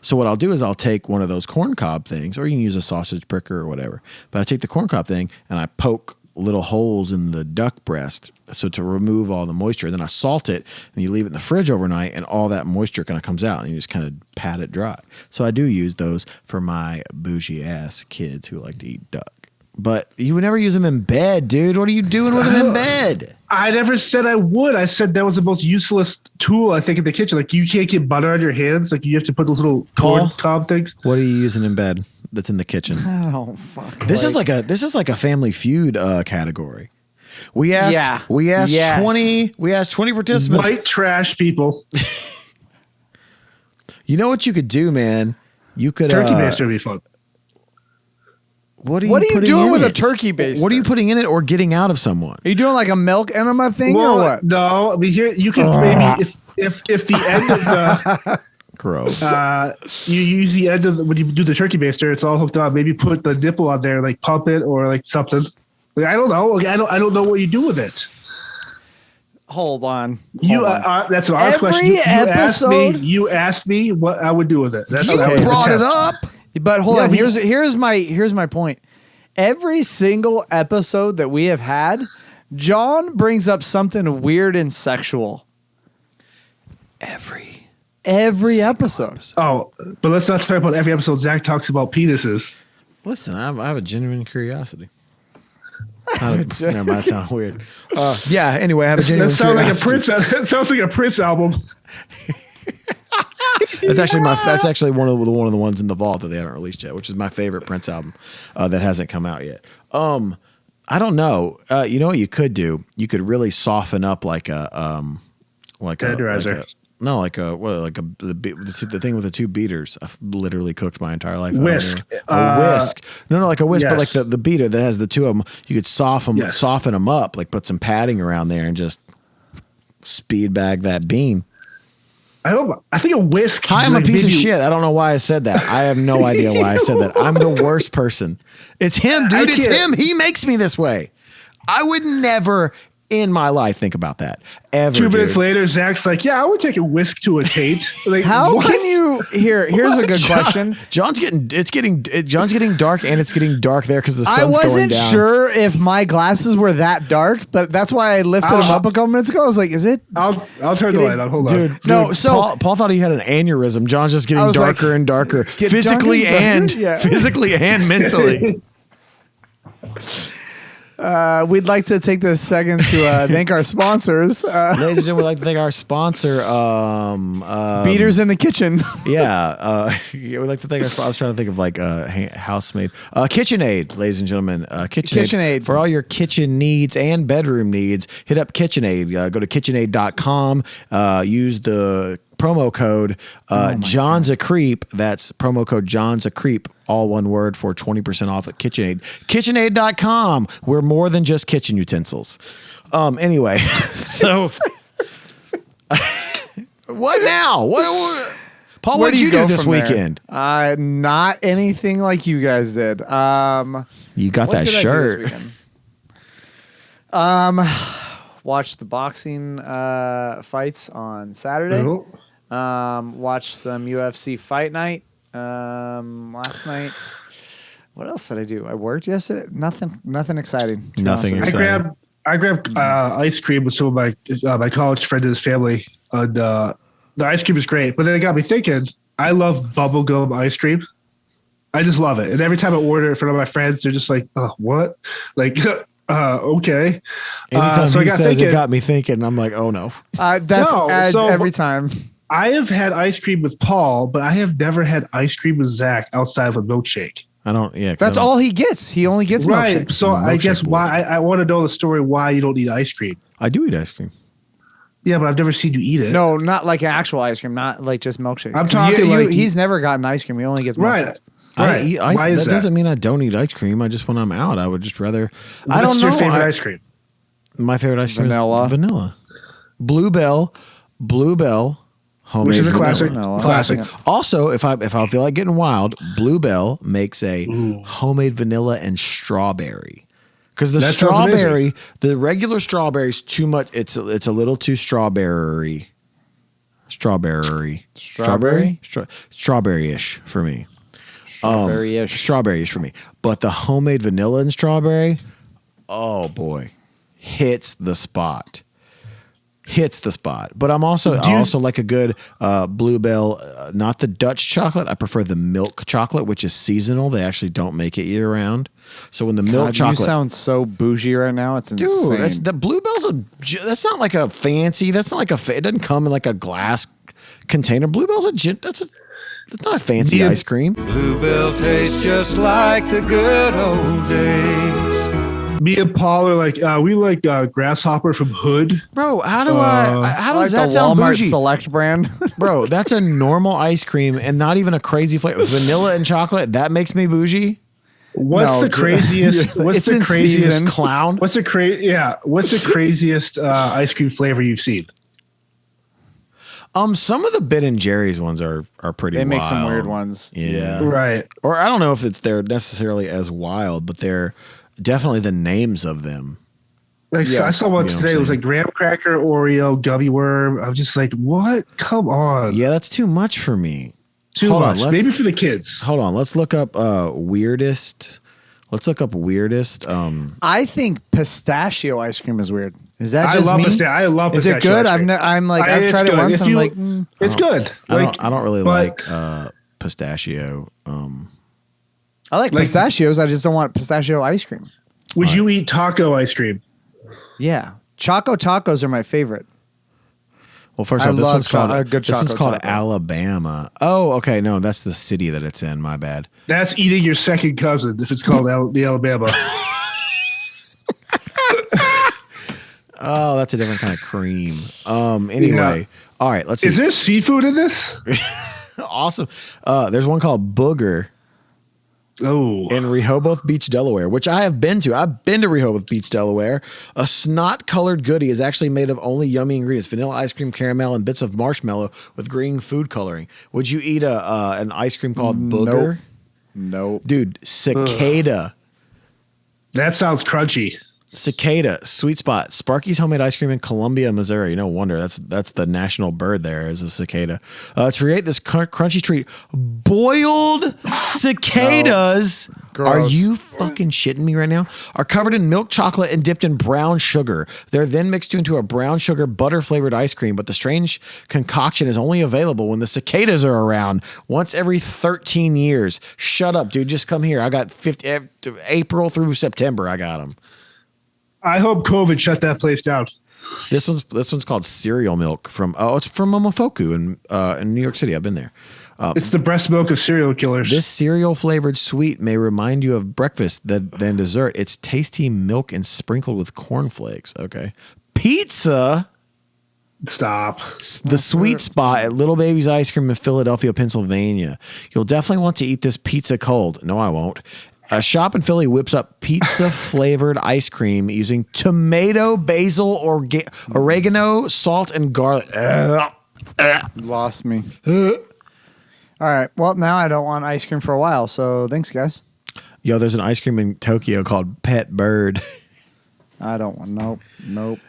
So what I'll do is I'll take one of those corn cob things, or you can use a sausage pricker or whatever. But I take the corn cob thing and I poke little holes in the duck breast so to remove all the moisture. Then I salt it and you leave it in the fridge overnight and all that moisture kind of comes out and you just kind of pat it dry. So I do use those for my bougie ass kids who like to eat duck. But you would never use them in bed, dude. What are you doing with them in bed? I never said I would. I said that was the most useless tool I think in the kitchen. Like you can't get butter on your hands. Like you have to put those little corn Paul? cob things. What are you using in bed that's in the kitchen? I don't fuck. This is like a Family Feud category. We asked Yes. 20 participants. White trash people. You know what you could do, man? You could Turkey baster would be fun. What are you putting doing in with a it? turkey baster? What are you putting in it or getting out of someone? Are you doing like a milk enema thing or what? No, I mean here you can maybe if the end of the Gross. you use the end of when you do the turkey baster, it's all hooked up. Maybe put the nipple on there, like pump it or like something. Like, I don't know. Like, I don't know what you do with it. Hold on. You Hold on. that's an honest Every question. episode- You asked me what I would do with it. That's you what I would brought it attempt. up. But hold Yeah, on. we- Here's my point. Every single episode that we have had, John brings up something weird and sexual. Every Episode. Oh, but let's not talk about every episode. Zach talks about penises. Listen, I have a genuine curiosity. Never mind, that sounded weird. Yeah. Anyway, I have a genuine That sounds like a curiosity. Prince. That sounds like a Prince album. That's actually one of the ones in the vault that they haven't released yet, which is my favorite Prince album that hasn't come out yet. I don't know. You know what you could do? You could really soften up like a Tenderizer. No, like the thing with the two beaters. I've literally cooked my entire life. Whisk. A whisk. No, like a whisk, yes. but like the beater that has the two of them. You could soften them up, like put some padding around there and just speed bag that bean. I think a whisk. Hi, I'm a piece of shit. I don't know why I said that. I have no idea why I said that. I'm the worst person. It's him, dude. It's him. He makes me this way. I would never in my life think about that ever. 2 minutes later, Zach's like, "Yeah, I would take a whisk to a Tate." Like, how what? can you? Here's a good question. John's getting dark, and it's getting dark there because the sun's going down. I wasn't sure if my glasses were that dark, but that's why I lifted them up a couple minutes ago. I was like, "Is it?" I'll turn the light on. Hold on, dude. No, so Paul thought he had an aneurysm. John's just getting darker and darker, physically and mentally. We'd like to take this second to thank our sponsors. Ladies and gentlemen, we'd like to thank our sponsor, Beaters in the Kitchen. We'd like to thank our sponsor. I was trying to think of like housemaid. KitchenAid, ladies and gentlemen. KitchenAid. For all your kitchen needs and bedroom needs, hit up KitchenAid. Go to KitchenAid.com. Use the promo code John's a Creep. That's promo code John's a Creep. All one word for 20% off at KitchenAid. KitchenAid.com. We're more than just kitchen utensils. Anyway, so what now? Paul, what did you do this weekend? Not anything like you guys did. You got that shirt. Watched the boxing fights on Saturday. Watched some UFC Fight Night last night. What else did I do? I worked yesterday. Nothing exciting. I grabbed ice cream with some of my college friends and his family, and the ice cream is great. But then it got me thinking. I love bubblegum ice cream. I just love it, and every time I order it for my friends, they're just like, "Oh, what?" Like, okay. Anytime he says it got me thinking, I'm like, "Oh no." Every time. I have had ice cream with Paul, but I have never had ice cream with Zach outside of a milkshake. I don't. Yeah, that's all he gets. He only gets right. Milkshake. So I guess why I want to know the story why you don't eat ice cream. I do eat ice cream. Yeah, but I've never seen you eat it. No, not like actual ice cream. Not like just milkshakes. I'm talking he's never gotten ice cream. He only gets milkshakes. Right. That doesn't mean I don't eat ice cream. I just when I'm out, I would just rather. I don't know. What's your favorite ice cream? My favorite ice cream is vanilla. Bluebell. Homemade, which is a classic. Also, if I feel like getting wild, Bluebell makes a homemade vanilla and strawberry. Because the strawberry, the regular strawberry is too much. It's a little too strawberry. Strawberry-ish for me. Strawberry-ish for me. But the homemade vanilla and strawberry, oh boy, hits the spot. But I also like a good Bluebell, not the Dutch chocolate. I prefer the milk chocolate, which is seasonal. They actually don't make it year round. So when the milk chocolate, you sound so bougie right now. It's insane. Dude, the Bluebell's that's not like a fancy. That's not like it doesn't come in like a glass container. Bluebell's that's not a fancy ice cream. Bluebell tastes just like the good old days. Me and Paul are like, we like Grasshopper from Hood. Bro, how does that sound Walmart bougie? Select brand. Bro, that's a normal ice cream and not even a crazy flavor. Vanilla and chocolate, that makes me bougie. What's the craziest clown? What's the craziest ice cream flavor you've seen? Some of the Ben & Jerry's ones are pretty wild. They make some weird ones. Yeah. Right. Or I don't know if they're necessarily as wild, but they're definitely the names of them. Like I saw one today. It was like graham cracker, Oreo, gummy worm. I'm just like, what? Come on. Yeah, that's too much for me. Too much. Maybe for the kids. Hold on. Let's look up weirdest. I think pistachio ice cream is weird. Is that just me? I love pistachio. Is it good? I've tried it once. I'm like, it's good. I don't really like pistachio. I like pistachios. I just don't want pistachio ice cream. Would you eat taco ice cream? Yeah. Choco tacos are my favorite. Well, first off, this one's called Alabama. Oh, okay. No, that's the city that it's in. My bad. That's eating your second cousin if it's called the Alabama. Oh, that's a different kind of cream. Anyway, all right, let's see. Is there seafood in this? Awesome. There's one called Booger Oh, in Rehoboth Beach, Delaware, which I have been to. I've been to Rehoboth Beach, Delaware. A snot-colored goodie is actually made of only yummy ingredients: vanilla ice cream, caramel, and bits of marshmallow with green food coloring. Would you eat an ice cream called Booger? Nope. Dude, cicada. that sounds crunchy. Cicada, sweet spot. Sparky's homemade ice cream in Columbia, Missouri. No wonder that's the national bird there is a cicada. To create this crunchy treat, boiled cicadas. Gross. Are you fucking shitting me right now? Are covered in milk chocolate and dipped in brown sugar. They're then mixed into a brown sugar butter flavored ice cream, but the strange concoction is only available when the cicadas are around once every 13 years. Shut up, dude. Just come here. I got April through September. I got them. I hope COVID shut that place down. This one's called cereal milk it's from Momofuku in New York City. I've been there. It's the breast milk of serial killers. This cereal flavored sweet may remind you of breakfast than dessert. It's tasty milk and sprinkled with cornflakes. Okay. Pizza. Stop. The sweet spot at Little Baby's Ice Cream in Philadelphia, Pennsylvania. You'll definitely want to eat this pizza cold. No, I won't. A shop in Philly whips up pizza flavored ice cream using tomato, basil, oregano, salt, and garlic. Lost me. All right. Well, now I don't want ice cream for a while. So thanks, guys. Yo, there's an ice cream in Tokyo called Pet Bird. I don't want. Nope.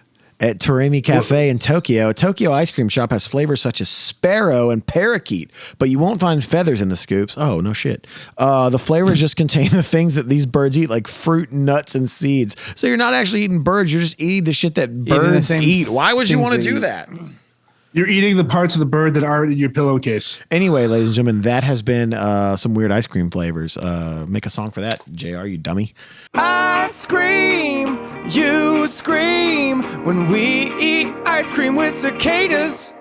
At Toremi Cafe in Tokyo, a Tokyo ice cream shop has flavors such as sparrow and parakeet, but you won't find feathers in the scoops. Oh, no shit. The flavors just contain the things that these birds eat, like fruit, nuts, and seeds. So you're not actually eating birds. You're just eating the shit that birds eat. Why would you want to do that? You're eating the parts of the bird that aren't in your pillowcase. Anyway, ladies and gentlemen, that has been some weird ice cream flavors. Make a song for that, JR, you dummy. Ice cream, you scream when we eat ice cream with cicadas.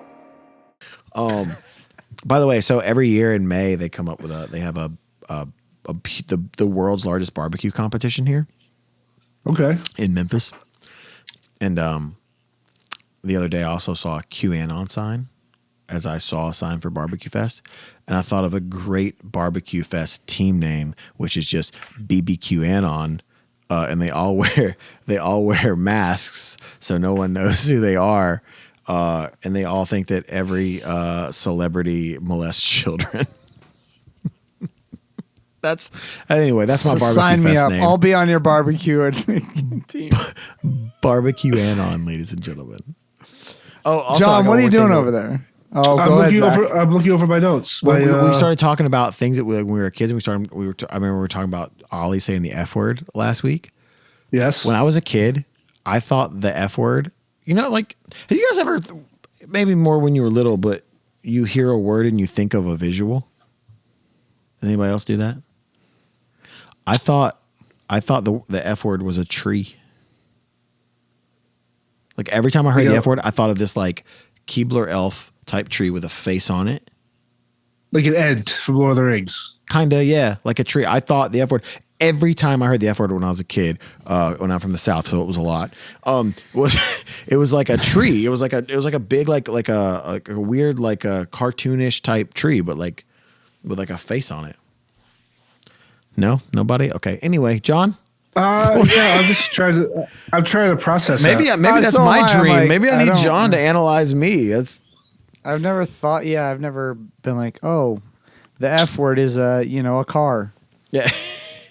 By the way, so every year in May they come up with they have the world's largest barbecue competition here. Okay. In Memphis. And the other day I also saw a QAnon sign as I saw a sign for Barbecue Fest. And I thought of a great Barbecue Fest team name, which is just BBQAnon. And they all wear masks, so no one knows who they are. And they all think that every celebrity molests children. That's my Barbecue Sign me Fest up. name. I'll be on your barbecue team. Barbecue Anon, ladies and gentlemen. Oh, also, John, what are you doing over there? Oh, go ahead, Zach. I'm looking over my notes. We started talking about things that when we were kids, and I remember we were talking about Ollie saying the F word last week. Yes. When I was a kid, I thought the F word, like, have you guys ever, maybe more when you were little, but you hear a word and you think of a visual? Does anybody else do that? I thought the F word was a tree. Like every time I heard the F word, I thought of this like Keebler elf type tree with a face on it. Like an Ent from Lord of the Rings. Kinda, yeah. Like a tree. I thought the F word every time I heard the F word when I was a kid, when I'm from the South, so it was a lot. It was like a tree. It was like a big like a weird like a cartoonish type tree, but like with like a face on it. No, nobody. Okay. Anyway, John. Yeah, I'm trying to process. Maybe that. that's so my dream. like, Maybe I need John to analyze me. I've never been like, oh, the F word is a car. Yeah.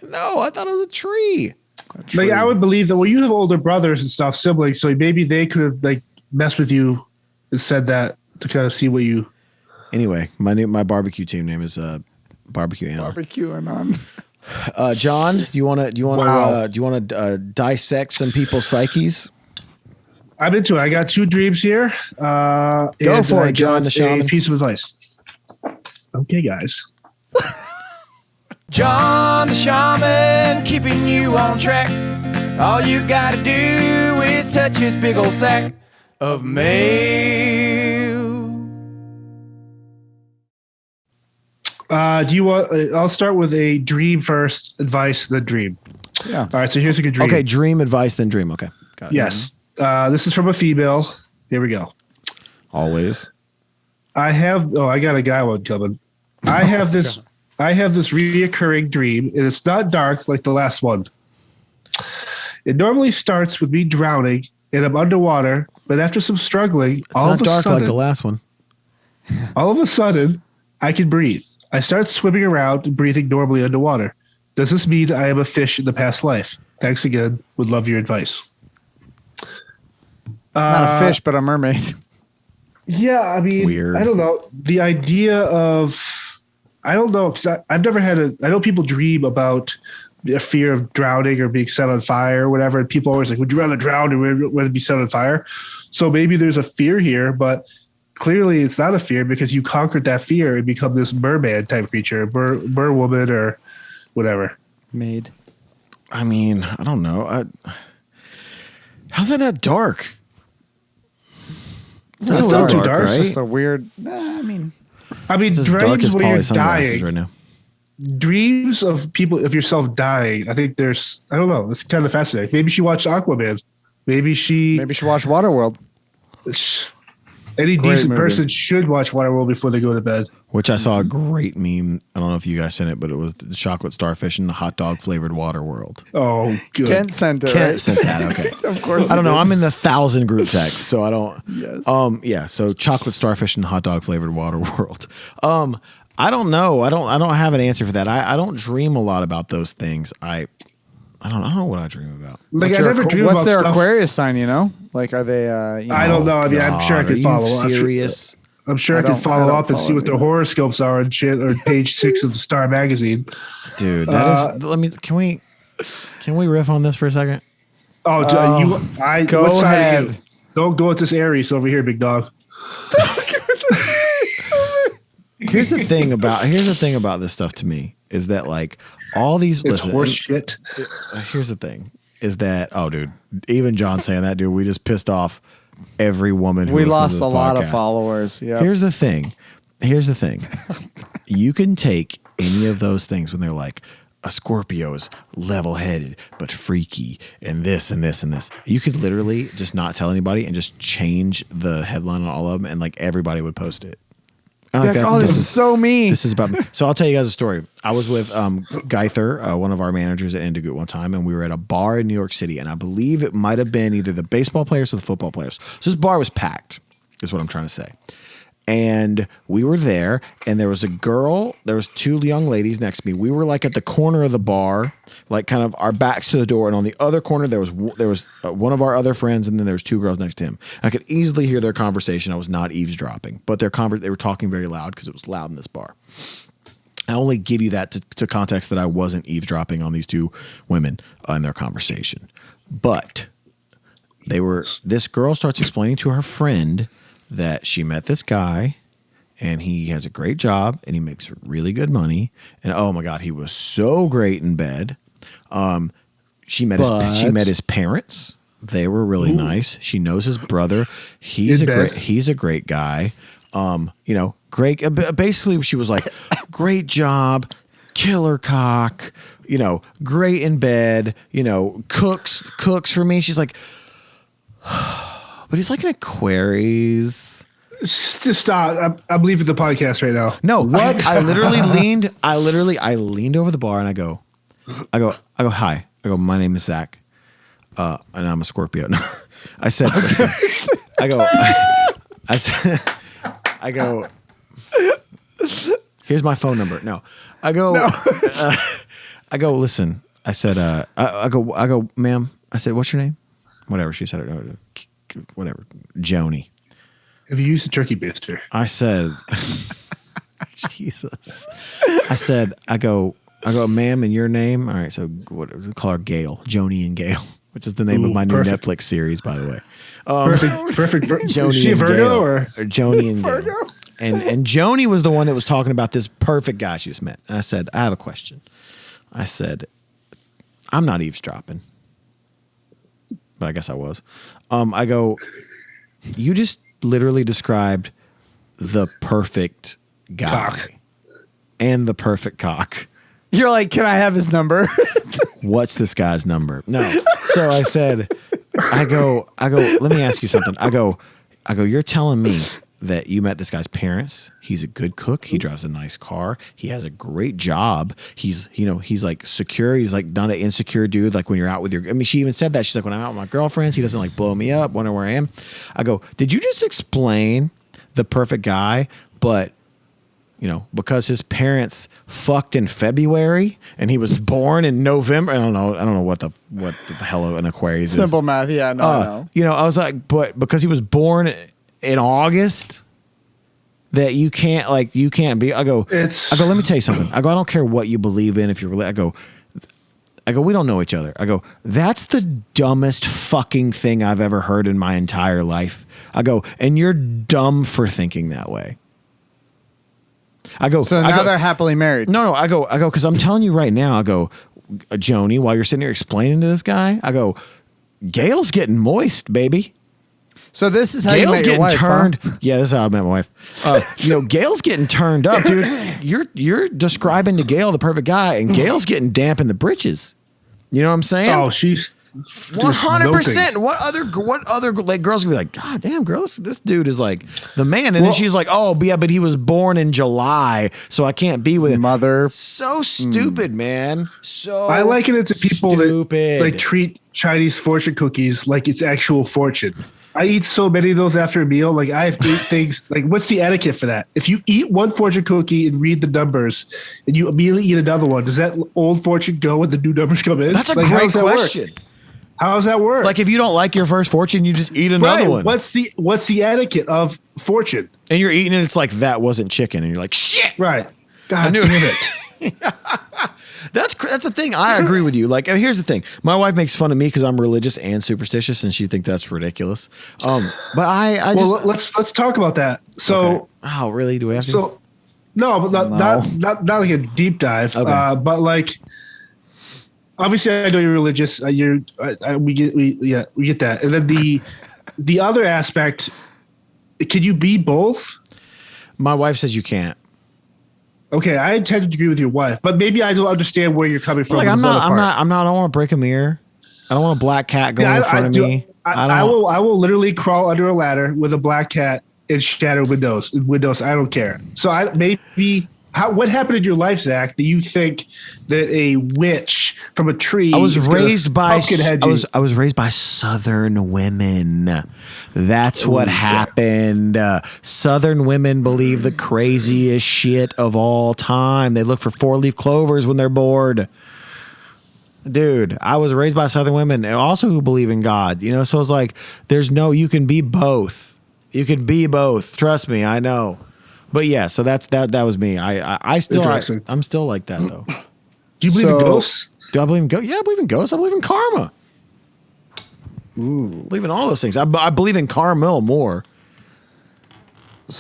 No, I thought it was a tree. Like I would believe that. Well, you have older brothers and stuff, siblings, so maybe they could have like messed with you and said that to kind of see what you. Anyway, my barbecue team name is Barbecue Anon. Barbecue Anon. John, do you want to dissect some people's psyches? I'm into it. I got 2 dreams here. Go for it, John the Shaman. Piece of advice. Okay, guys. John the Shaman, keeping you on track. All you gotta do is touch his big old sack of mail. Do you want? I'll start with a dream first. Advice, then dream. Yeah. All right. So here's a good dream. Okay, dream advice, then dream. Okay, got it. Yes. This is from a female. Here we go. Always. I got a guy one coming. I have this reoccurring dream, and it's not dark like the last one. It normally starts with me drowning, and I'm underwater, but after some struggling, It's not dark like the last one. all of a sudden, I can breathe. I start swimming around and breathing normally underwater. Does this mean I am a fish in the past life? Thanks again. Would love your advice. Not a fish, but a mermaid. Yeah, I mean, Weird. I don't know. The idea of, I don't know, because I've never had I know people dream about a fear of drowning or being set on fire or whatever. And people always like, would you rather drown or rather be set on fire? So maybe there's a fear here, but clearly it's not a fear because you conquered that fear and become this merman type creature, mer woman or whatever. Maid. I mean, I don't know. How's that not dark? That's a It's little not too dark, dark. right? It's just a weird. I mean, It's It's as dark dreams as when you're Polly sunglasses dying. right now. Dreams of people, of yourself dying. I think there's, I don't know. It's kind of fascinating. Maybe she watched Aquaman. Maybe she watch Waterworld. Any Great decent movie. person should watch Waterworld before they go to bed. Which I saw a great meme. I don't know if you guys seen it, but it was the chocolate starfish in the hot dog flavored water world. Oh, good. Kent sent it. Kent Right? sent that. Okay. Of course. I don't he know. did. I'm in the 1,000 group texts, so I don't. Yes. Yeah. So chocolate starfish in the hot dog flavored water world. I don't know. I don't have an answer for that. I don't dream a lot about those things. I don't know what I dream about. Like, I What's never dream what's about their stuff. Aquarius sign? You know, like are they? I don't know. I mean, I'm sure I God, could are follow you up. serious? I'm sure I I could don't- I follow don't up and see follow what their either. horoscopes are and shit, or page 6 of the Star magazine. Dude, that is. Let me. Can we riff on this for a second? Oh, go what side are you? ahead. Don't go with this Aries over here, big dog. Here's the thing about this stuff to me is that like all these It's listen, horse shit. here's the thing is that dude, even John saying that, dude, we just pissed off every woman who We listens to lost this a lot of podcast. followers. Yeah. Here's the thing. You can take any of those things when they're like a Scorpio is level-headed but freaky and this and this and this. You could literally just not tell anybody and just change the headline on all of them and like everybody would post it. I'm Like, oh, this is so mean. This is about me. So I'll tell you guys a story. I was with Geither, one of our managers at Indigo one time, and we were at a bar in New York City, and I believe it might have been either the baseball players or the football players. So this bar was packed, is what I'm trying to say. And we were there, and there was a girl. There was two young ladies next to me. We were like at the corner of the bar, like kind of our backs to the door, and on the other corner there was one of our other friends, and then there was two girls next to him. I could easily hear their conversation. I was not eavesdropping, but they were talking very loud because it was loud in this bar. I only give you that to context that I wasn't eavesdropping on these two women in their conversation, but this girl starts explaining to her friend that she met this guy and he has a great job and he makes really good money. And oh my God, he was so great in bed. She met his parents. They were really nice. She knows his brother. He's a great guy. Great. Basically she was like, great job, killer cock, great in bed, cooks for me. She's like, but he's like an Aquarius. Just stop. I'm leaving the podcast right now. No, what? I literally leaned over the bar and I go, hi. I go, my name is Zach. And I'm a Scorpio. No, I said, here's my phone number. No, I go, listen, I said, I go, ma'am. I said, what's your name? Whatever. She said, whatever. Joni. Have you used a turkey baster? I said, Jesus. I go, ma'am, and your name? All right, so what? Call her Gail, Joni and Gail, which is the name of my new perfect. Netflix series, by the way. Perfect. Joni Is she a and Virgo Gail. or Joni and Gail. And Joni was the one that was talking about this perfect guy she just met. And I said, I have a question. I said, I'm not eavesdropping. But I guess I was. I go, you just literally described the perfect guy. Cock. And the perfect cock. You're like, can I have his number? What's this guy's number? No. So I said, I go, let me ask you something. I go, you're telling me that you met this guy's parents. He's a good cook. He drives a nice car. He has a great job. He's like secure. He's like not an insecure dude. Like when you're out with she even said that. She's like, when I'm out with my girlfriends, he doesn't like blow me up, wonder where I am. I go, did you just explain the perfect guy, but because his parents fucked in February and he was born in November. I don't know what the hell an Aquarius is. Simple math. Yeah, no. I was like, but because he was born in August, that you can't be. I go, let me tell you something. I go, I don't care what you believe in. If you're, I go, we don't know each other. I go, that's the dumbest fucking thing I've ever heard in my entire life. I go, and you're dumb for thinking that way. I go, so now they're happily married. No, I go, because I'm telling you right now, I go, Joni, while you're sitting here explaining to this guy, I go, Gail's getting moist, baby. So this is how Gail's you met getting your wife, turned. Huh? Yeah, this is how I met my wife. Gail's getting turned up, dude. You're describing to Gail the perfect guy, and Gail's getting damp in the britches. You know what I'm saying? Oh, she's 100%. What other like girls gonna be like, God damn, girl, this dude is like the man, and then she's like, oh, yeah, but he was born in July, so I can't be with him. Mother, so stupid, man. So I liken it to people stupid. that like treat Chinese fortune cookies like it's actual fortune. I eat so many of those after a meal. Like I have 8 things. Like what's the etiquette for that? If you eat one fortune cookie and read the numbers and you immediately eat another one, does that old fortune go when the new numbers come in? That's a great question. How does that work? Like if you don't like your first fortune, you just eat another one. What's the etiquette of fortune? And you're eating it, it's like that wasn't chicken, and you're like, shit. Right. God damn it. That's the thing. I agree with you. Like, here's the thing. My wife makes fun of me because I'm religious and superstitious, and she thinks that's ridiculous. But I just let's talk about that. So, okay. Oh, really? Do we have to? So, no, but not like a deep dive. Okay. But like, obviously, I know you're religious. We get that. And then the other aspect, can you be both? My wife says you can't. Okay, I tend to agree with your wife, but maybe I don't understand where you're coming from. Like I don't want to break a mirror. I don't want a black cat going in front of me. I will literally crawl under a ladder with a black cat and shatter windows. I don't care. So what happened in your life, Zach, that you think that a witch from a tree? I was raised by Southern women. That's what happened. Southern women believe the craziest shit of all time. They look for 4-leaf clovers when they're bored. Dude, I was raised by Southern women and also who believe in God. So it's like you can be both. You can be both. Trust me, I know. But yeah, so that was me. I'm still like that though. Do you believe in ghosts? Do I believe in ghosts? Yeah, I believe in ghosts. I believe in karma. Ooh. I believe in all those things. I believe in caramel more.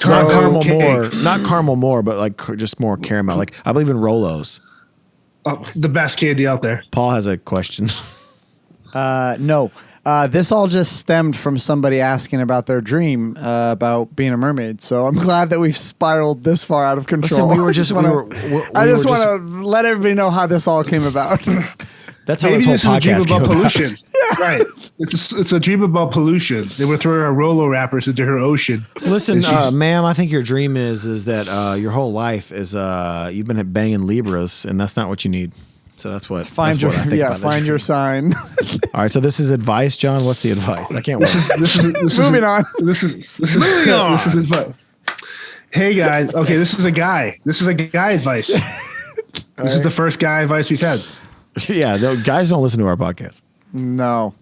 Not caramel more, but like just more caramel. Like I believe in Rolos. Oh, the best candy out there. Paul has a question. No. This all just stemmed from somebody asking about their dream about being a mermaid. So I'm glad that we've spiraled this far out of control. Listen, I just want to let everybody know how this all came about. That's how this whole podcast came about. Pollution. Yeah. Right. It's a dream about pollution. They were throwing our Rolo wrappers into her ocean. Listen, ma'am, I think your dream is that your whole life is you've been banging Libras, and that's not what you need. So that's what find your sign. All right, so this is advice, John. What's the advice? I can't wait. Moving on. This is advice. Hey guys, okay, this is a guy. This is a guy advice. This is the first guy advice we've had. Yeah, guys don't listen to our podcast. No.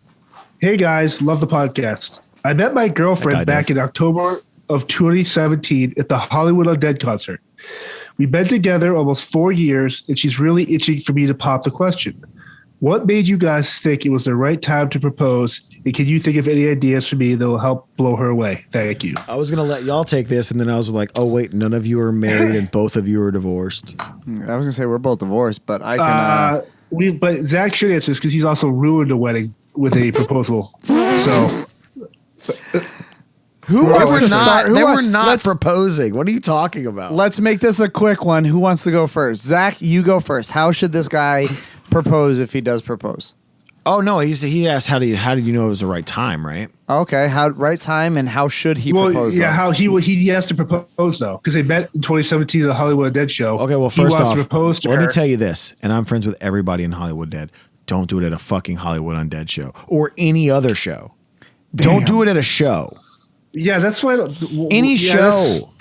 Hey guys, love the podcast. I met my girlfriend back in October of 2017 at the Hollywood Undead concert. We've been together almost 4 years, and she's really itching for me to pop the question. What made you guys think it was the right time to propose, and can you think of any ideas for me that will help blow her away? Thank you. I was going to let y'all take this, and then I was like, oh, wait, none of you are married, and both of you are divorced. I was going to say we're both divorced, but I can... But Zach should answer this because he's also ruined a wedding with a proposal. So... They were not proposing. What are you talking about? Let's make this a quick one. Who wants to go first? Zach, you go first. How should this guy propose if he does propose? Oh no, he asked how did you know it was the right time, right? Okay, how right time and how should he propose? Yeah, though? how he has to propose though, because they met in 2017 at the Hollywood Dead show. Okay, well he first wants off, to propose to let her. me tell you this, and I'm friends with everybody in Hollywood Dead. Don't do it at a fucking Hollywood Undead show or any other show. Don't do it at a show. Yeah, that's why. Any show.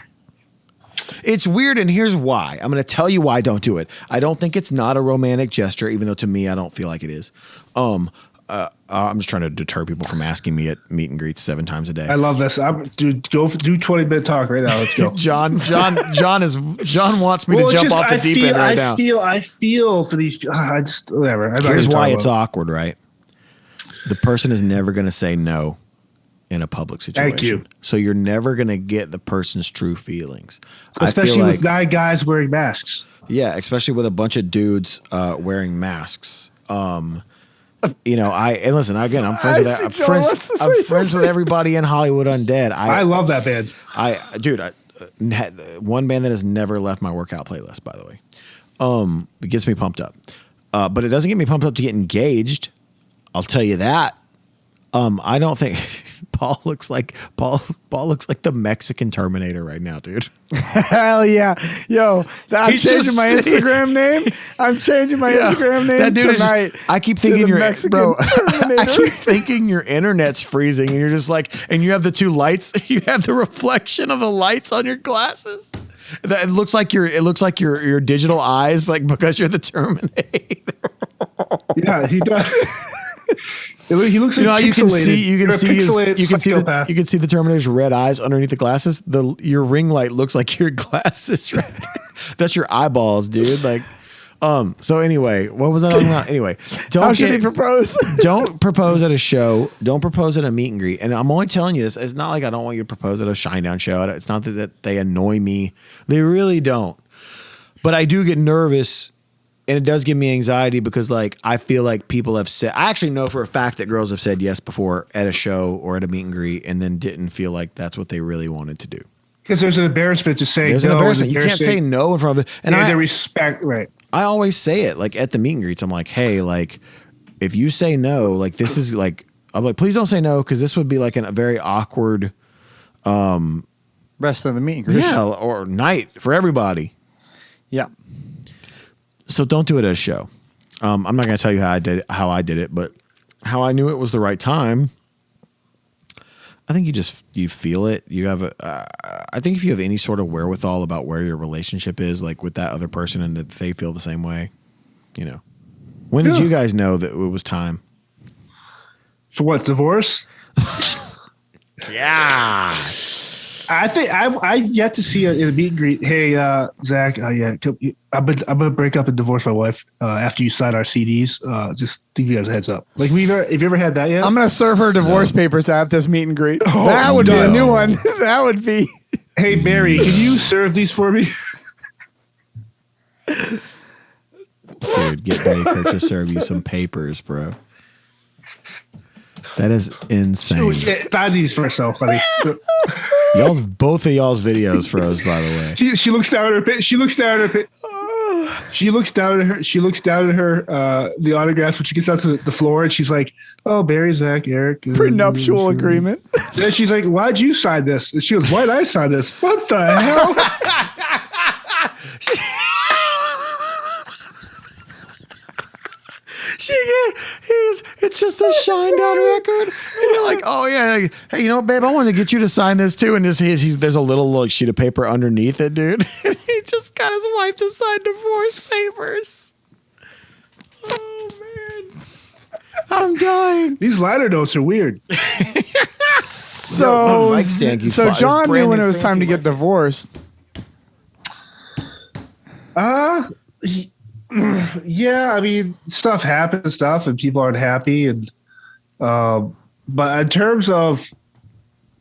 It's weird, and here's why. I'm going to tell you why I don't do it. I don't think it's not a romantic gesture, even though to me I don't feel like it is. I'm just trying to deter people from asking me at meet and greets 7 times a day. I love this. Dude, do 20-minute talk right now. Let's go. John wants me to jump off the deep end right now. I feel for these. I just whatever. Here's why it's awkward, right? The person is never going to say no in a public situation. Thank you. So you're never going to get the person's true feelings. Especially with guys wearing masks. Yeah, especially with a bunch of dudes wearing masks. Listen again. I'm friends with everybody in Hollywood Undead. I love that band. One band that has never left my workout playlist. By the way, it gets me pumped up, but it doesn't get me pumped up to get engaged. I'll tell you that. I don't think Paul looks like the Mexican Terminator right now, dude. Hell yeah. Yo, I'm changing my Instagram name. I'm changing my Instagram name tonight. I keep thinking I keep thinking your internet's freezing and you're just like, and you have the 2 lights, you have the reflection of the lights on your glasses. It looks like your digital eyes, like because you're the Terminator. Yeah, he does. He looks like you can see the the Terminator's red eyes underneath the glasses. Your ring light looks like your glasses. Right? That's your eyeballs, dude. Like, so anyway, what was I talking about? Anyway, how should he propose? Don't propose at a show. Don't propose at a meet and greet. And I'm only telling you this. It's not like I don't want you to propose at a Shinedown show. It's not that they annoy me. They really don't. But I do get nervous. And it does give me anxiety because, like, I feel like people have said, I actually know for a fact that girls have said yes before at a show or at a meet and greet and then didn't feel like that's what they really wanted to do. Because there's an embarrassment to say no. There's an embarrassment. You can't say no in front of it. And I respect, right. I always say it, like, at the meet and greets. I'm like, hey, like, if you say no, like, this is like, I'm like, please don't say no because this would be like a very awkward rest of the meet and greet. Yeah, or night for everybody. Yeah. So don't do it at a show. I'm not going to tell you how I did it, but how I knew it was the right time. I think you feel it. You have I think if you have any sort of wherewithal about where your relationship is, like with that other person, and that they feel the same way, you know. When did you guys know that it was time? For what, divorce? Yeah. I think I've yet to see in a meet and greet. Hey, Zach, I'm gonna break up and divorce my wife after you sign our CDs. Just to give you guys a heads up. Like, have you ever had that yet? I'm gonna serve her divorce papers at this meet and greet. That would be a new one. That would be. Hey, Barry, can you serve these for me? Dude, get Betty Kirk to serve you some papers, bro. That is insane. Sign these for herself, honey. Both of y'all's videos froze, by the way. She looks down at her. She looks down at her. She looks down at her. She looks down at her. The autographs when she gets down to the floor, and she's like, "Oh, Barry, Zach, Eric, prenuptial agreement." Then she's like, "Why'd you sign this?" And she goes, "Why'd I sign this? What the hell?" It's just a Shinedown record, and you're like, oh yeah, like, hey, you know what, babe, I wanted to get you to sign this too, and there's a little like, sheet of paper underneath it, dude. And he just got his wife to sign divorce papers. Oh man, I'm dying. These liner notes are weird. So John knew when it was time to get divorced. Yeah, I mean, stuff happens, and people aren't happy, and but in terms of,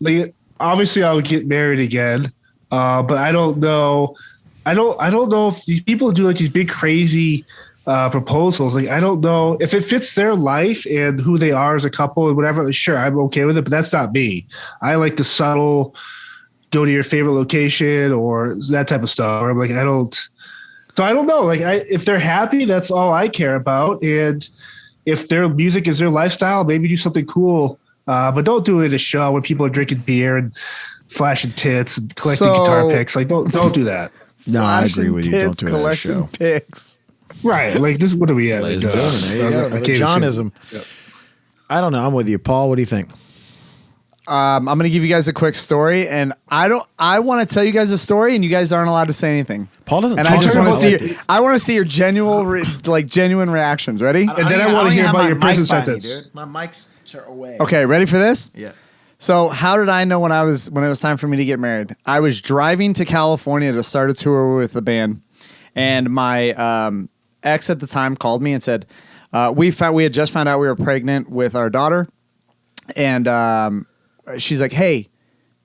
like, obviously I would get married again, but I don't know. I don't know if these people do like these big crazy proposals. Like, I don't know if it fits their life and who they are as a couple and whatever. Like, sure, I'm okay with it, but that's not me. I like the subtle, go to your favorite location or that type of stuff. Or I'm like, I don't. So I don't know. Like, if they're happy, that's all I care about. And if their music is their lifestyle, maybe do something cool. But don't do it at a show when people are drinking beer and flashing tits and collecting guitar picks. Like, don't do that. No, I agree with you. Don't do it at a show. Pics. Right. Like, this. What are we at? Ladies and gentlemen, there you go. Another Johnism. Yep. I don't know. I'm with you, Paul. What do you think? I'm going to give you guys a quick story, and I want to tell you guys a story, and you guys aren't allowed to say anything. Paul doesn't. And talk I just about want to see. this. I want to see your genuine reactions. Ready? And then I want to hear about your prison sentence. My mics are away. Okay, ready for this? Yeah. So, how did I know when it was time for me to get married? I was driving to California to start a tour with the band, and my ex at the time called me and said, we had just found out we were pregnant with our daughter, and she's like, "Hey,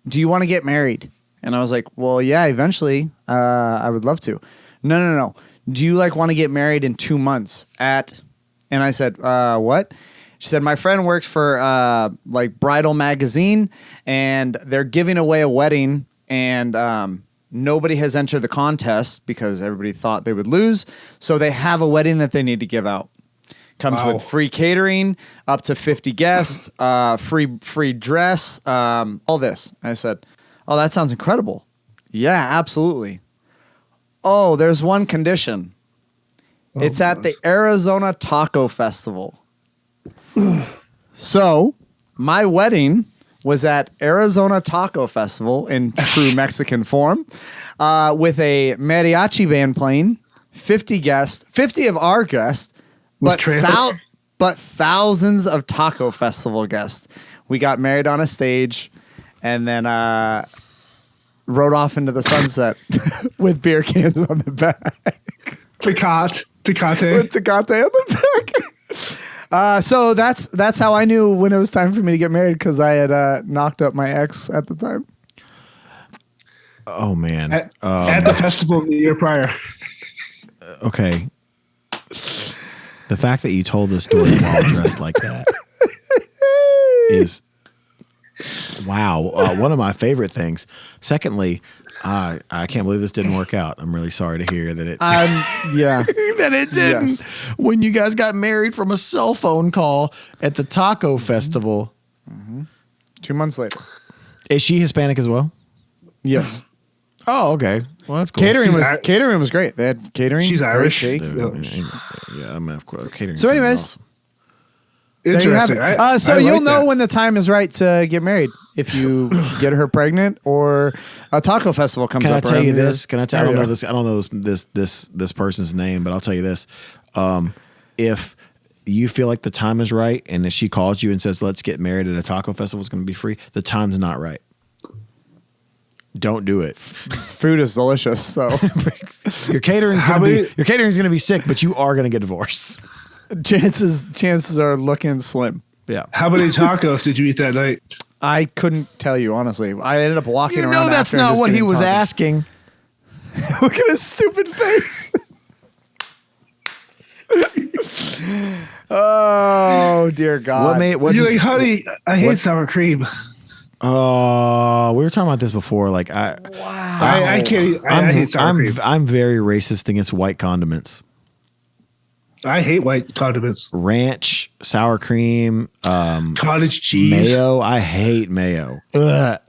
do you want to get married?" And I was like, "Well, yeah, eventually, I would love to." No. Do you want to get married in 2 months at? And I said, "What?" She said, "My friend works for Bridal Magazine, and they're giving away a wedding, and nobody has entered the contest because everybody thought they would lose. So they have a wedding that they need to give out. Comes with free catering, up to 50 guests, free dress, all this." I said, "Oh, that sounds incredible." "Yeah, absolutely." "Oh, there's one condition. It's at the Arizona Taco Festival." So my wedding was at Arizona Taco Festival in true Mexican form, with a mariachi band playing, 50 guests, 50 of our guests, but thousands of Taco Festival guests. We got married on a stage, and then rode off into the sunset with beer cans on the back. Tecate. With Tecate on the back. So that's how I knew when it was time for me to get married, because I had knocked up my ex at the time. Oh man! At the festival the year prior. Okay. The fact that you told this story while dressed like that is wow. One of my favorite things. Secondly, I can't believe this didn't work out. I'm really sorry to hear that it. Yeah, that it didn't. Yes. When you guys got married from a cell phone call at the taco festival. Mm-hmm. 2 months later. Is she Hispanic as well? Yes. Oh, okay. Well, that's cool. Catering was great. They had catering. She's Irish. Yeah, I'm of course catering. So, anyways. Awesome. There you have Interesting. it. So I you'll like know that. when the time is right to get married, if you get her pregnant or a taco festival comes Can up. I tell you around this? your Can I tell? I don't know area. this. I don't know this person's name, but I'll tell you this. If you feel like the time is right, and if she calls you and says, "Let's get married at a taco festival, it's going to be free," the time's not right. Don't do it. Food is delicious, so Your catering's going to be sick, but you are going to get divorced. chances are looking slim. Yeah. How many tacos did you eat that night? I couldn't tell you, honestly. I ended up walking You around. know that's after and not just what he getting was tacos. asking. Look at his stupid face. Oh dear God! What's You're this- like, honey, I hate sour cream. we were talking about this before. Like I can't. I hate sour cream. I'm very racist against white condiments. I hate white condiments. Ranch, sour cream, Cottage cheese. mayo. I hate mayo. Ugh.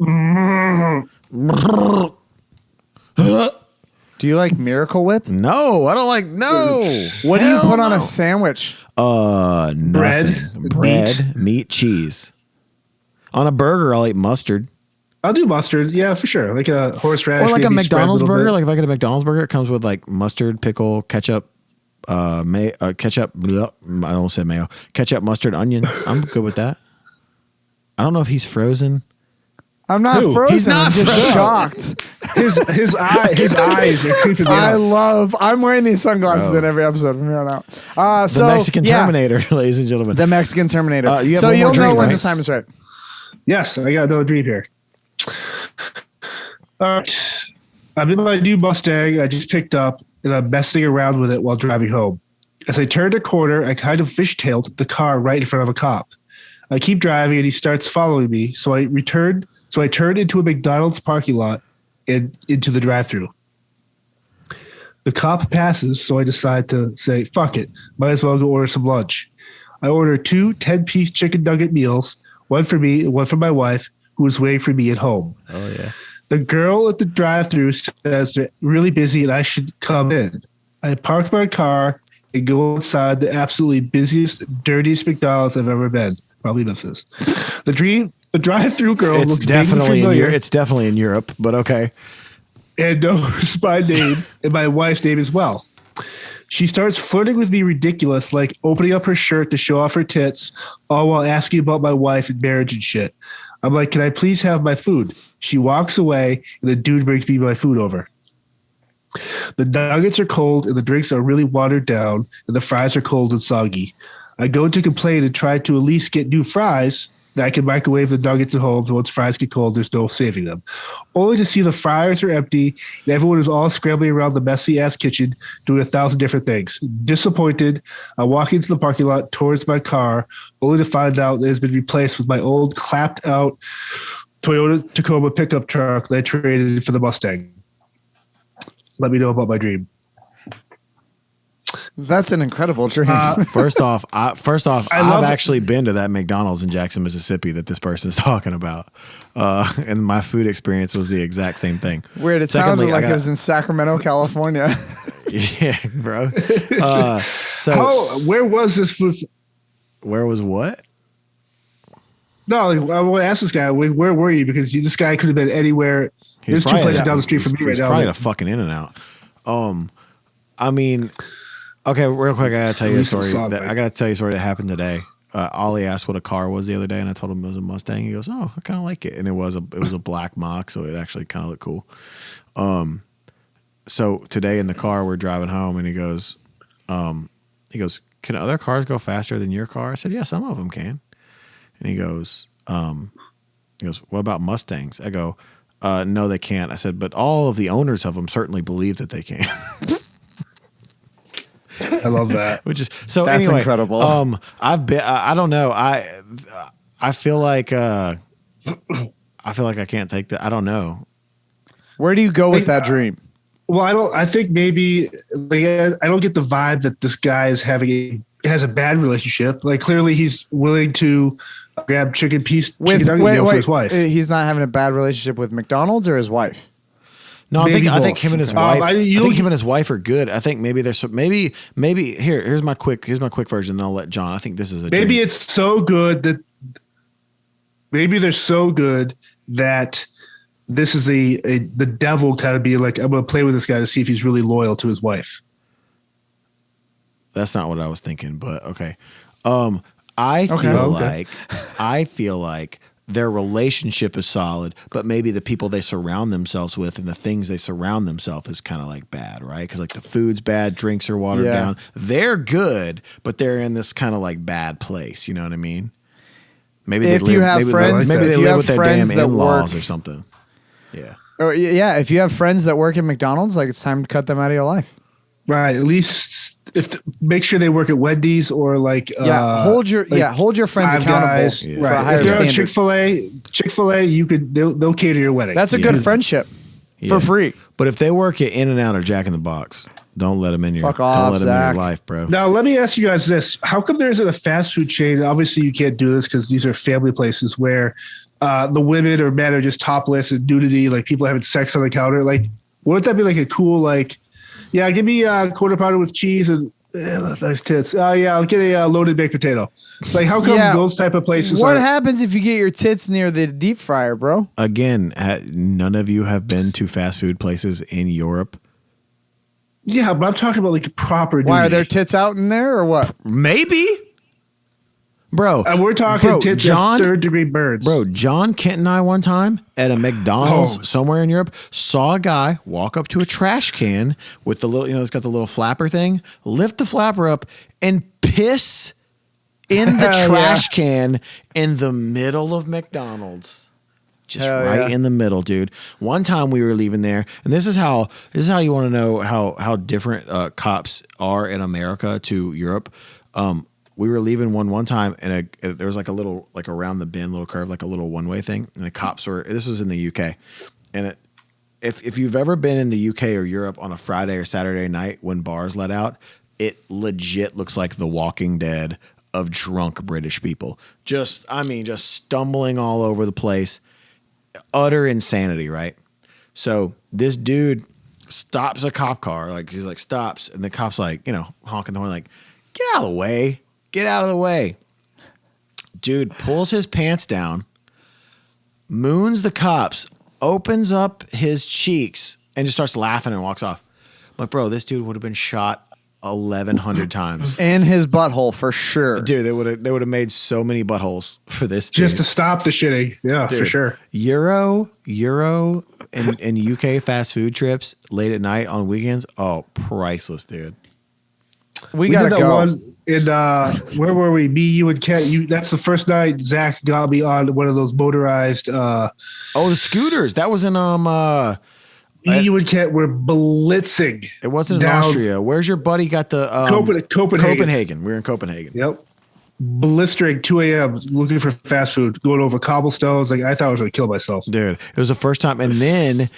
Do you like Miracle Whip? No, I don't like. No. What do you Hell put on no. a sandwich? Nothing. Bread, meat, cheese. On a burger, I'll eat mustard. I'll do mustard. Yeah, for sure. Like a horseradish. Or like a maybe spread McDonald's little burger. bit. Like if I get a McDonald's burger, it comes with like mustard, pickle, ketchup, ketchup. Bleh, I don't say mayo. Ketchup, mustard, onion. I'm good with that. I don't know if he's frozen. I'm not Who? frozen. He's not I'm just frozen. shocked. His eyes are creeping me out. I'm wearing these sunglasses in every episode from here on out. The Mexican Terminator, ladies and gentlemen. The Mexican Terminator. You have So one more you'll know drink, when right? the time is right. Yes, I got another dream here. All right. I'm in my new Mustang I just picked up, and I'm messing around with it while driving home. As I turned a corner, I kind of fishtailed the car right in front of a cop. I keep driving, and he starts following me, so I turned into a McDonald's parking lot and into the drive-thru. The cop passes, so I decide to say, fuck it. Might as well go order some lunch. I order 2 10-piece chicken nugget meals, one for me and one for my wife, who is waiting for me at home. Oh yeah. The girl at the drive-thru says they're really busy and I should come in. I park my car and go inside the absolutely busiest, dirtiest McDonald's I've ever been. Probably Memphis. The drive-thru girl It's looks definitely in familiar it's definitely in Europe, but okay. and knows my name and my wife's name as well. She starts flirting with me ridiculous, like opening up her shirt to show off her tits, all while asking about my wife and marriage and shit. I'm like, can I please have my food? She walks away, and the dude brings me my food over. The nuggets are cold, and the drinks are really watered down, and the fries are cold and soggy. I go to complain and try to at least get new fries that I can microwave the nuggets at home, so once fries get cold, there's no saving them. Only to see the fryers are empty, and everyone is all scrambling around the messy-ass kitchen doing 1,000 different things. Disappointed, I walk into the parking lot towards my car, only to find out it has been replaced with my old clapped-out Toyota Tacoma pickup truck that I traded for the Mustang. Let me know about my dream. That's an incredible dream. First off, I've love actually been to that McDonald's in Jackson, Mississippi that this person is talking about. And my food experience was the exact same thing. Weird. It Secondly, sounded like it was in Sacramento, California. Yeah, bro. Where was this food? Where was what? No, I want to ask this guy, where were you? Because this guy could have been anywhere. There's 2 places down the street from me right now. Probably a fucking In-N-Out. I mean, okay, real quick, I gotta tell you a story. That happened today. Ollie asked what a car was the other day, and I told him it was a Mustang. He goes, "Oh, I kind of like it," and it was a black Mach, so it actually kind of looked cool. So today in the car, we're driving home, and he goes, "Can other cars go faster than your car?" I said, "Yeah, some of them can." And he goes, "What about Mustangs?" I go, "No, they can't." I said, "But all of the owners of them certainly believe that they can." I love that. Which is so. That's anyway, incredible. I've been. I don't know. I feel like. I feel like I can't take that. I don't know. Where do you go with that dream? Well, I think maybe I don't get the vibe that this guy is has a bad relationship. Like clearly he's willing to grab chicken nugget meal for his wife. He's not having a bad relationship with McDonald's or his wife. No, Maybe I think both. him and his wife. I think him and his wife are good. I think maybe there's maybe here's my quick version. And I'll let John. I think this is a maybe dream. it's so good that maybe they're so good that this is the devil kind of be like, I'm going to play with this guy to see if he's really loyal to his wife. That's not what I was thinking, but okay. I feel like their relationship is solid, but maybe the people they surround themselves with and the things they surround themselves is kind of like bad, right? Because like the food's bad, drinks are watered down. They're good, but they're in this kind of like bad place. You know what I mean? Maybe If they you live, have maybe friends- maybe if they you live have with their damn friends that in-laws work- or something. Yeah. Or yeah, if you have friends that work at McDonald's, like it's time to cut them out of your life. Right. At least make sure they work at Wendy's or like hold your friends Five accountable Guys. for a Right. higher If they're on standard. Chick-fil-A, they'll cater your wedding. That's a good friendship for free. But if they work at In-N-Out or Jack in the Box, don't let them in your Fuck off, in your Zach. life, bro. Now, let me ask you guys this. How come there isn't a fast food chain? Obviously, you can't do this because these are family places where the women or men are just topless and nudity, like people having sex on the counter. Like, wouldn't that be like a cool, like, yeah, give me a quarter pounder with cheese and nice tits. Yeah, I'll get a loaded baked potato. Like, how come those type of places What happens if you get your tits near the deep fryer, bro? Again, none of you have been to fast food places in Europe. Yeah, but I'm talking about like proper nudity. Why are there tits out in there or what? Maybe. Bro. And we're talking tits as third-degree burns. Bro, John Kent and I one time at a McDonald's somewhere in Europe saw a guy walk up to a trash can with the little, it's got the little flapper thing, lift the flapper up and piss in the trash can in the middle of McDonald's. Just in the middle, dude. One time we were leaving there, and this is how you want to know how different cops are in America to Europe. We were leaving one time, and there was like a little, like around the bend, little curve, like a little one way thing, and the cops were. This was in the UK, and if you've ever been in the UK or Europe on a Friday or Saturday night when bars let out, it legit looks like The Walking Dead. of drunk British people. Just stumbling all over the place. Utter insanity, right? So this dude stops a cop car, he's like stops, and the cop's like, honking the horn, like, get out of the way. Get out of the way. Dude pulls his pants down, moons the cops, opens up his cheeks, and just starts laughing and walks off. I'm like, bro, this dude would have been shot 1,100 times. In his butthole for sure. Dude, they would have made so many buttholes for this Just dude. to stop the shitting. Yeah, Dude, for sure. Euro and UK fast food trips late at night on weekends. Oh, priceless, dude. We did gotta that go. one in where were we? Me, you, and Kent. That's the first night Zach got me on one of those motorized. Oh, the scooters. That was in Me, you, and Kent were blitzing. It wasn't in down Austria. Where's your buddy got the Copenhagen. We were in Copenhagen. Yep. Blistering 2 a.m. looking for fast food, going over cobblestones. Like I thought I was going to kill myself. Dude, it was the first time. And then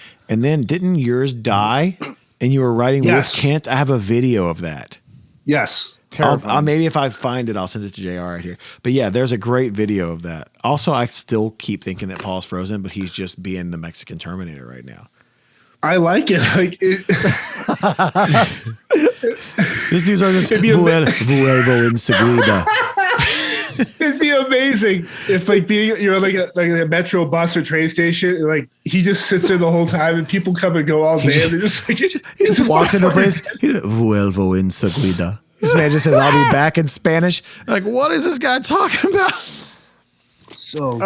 didn't yours die? And you were riding Yes. with Kent? I have a video of that. Yes. Terrifying. Maybe if I find it, I'll send it to JR right here. But yeah, there's a great video of that. Also, I still keep thinking that Paul's frozen, but he's just being the Mexican Terminator right now. I like it. These dudes are just It'd be vuelvo enseguida. It'd be amazing if you're like a metro bus or train station, and like he just sits there the whole time, and people come and go all day, and they're just like He just walks into a place. Vuelvo enseguida. This man just says, "I'll be back" in Spanish. Like, what is this guy talking about? So Isn't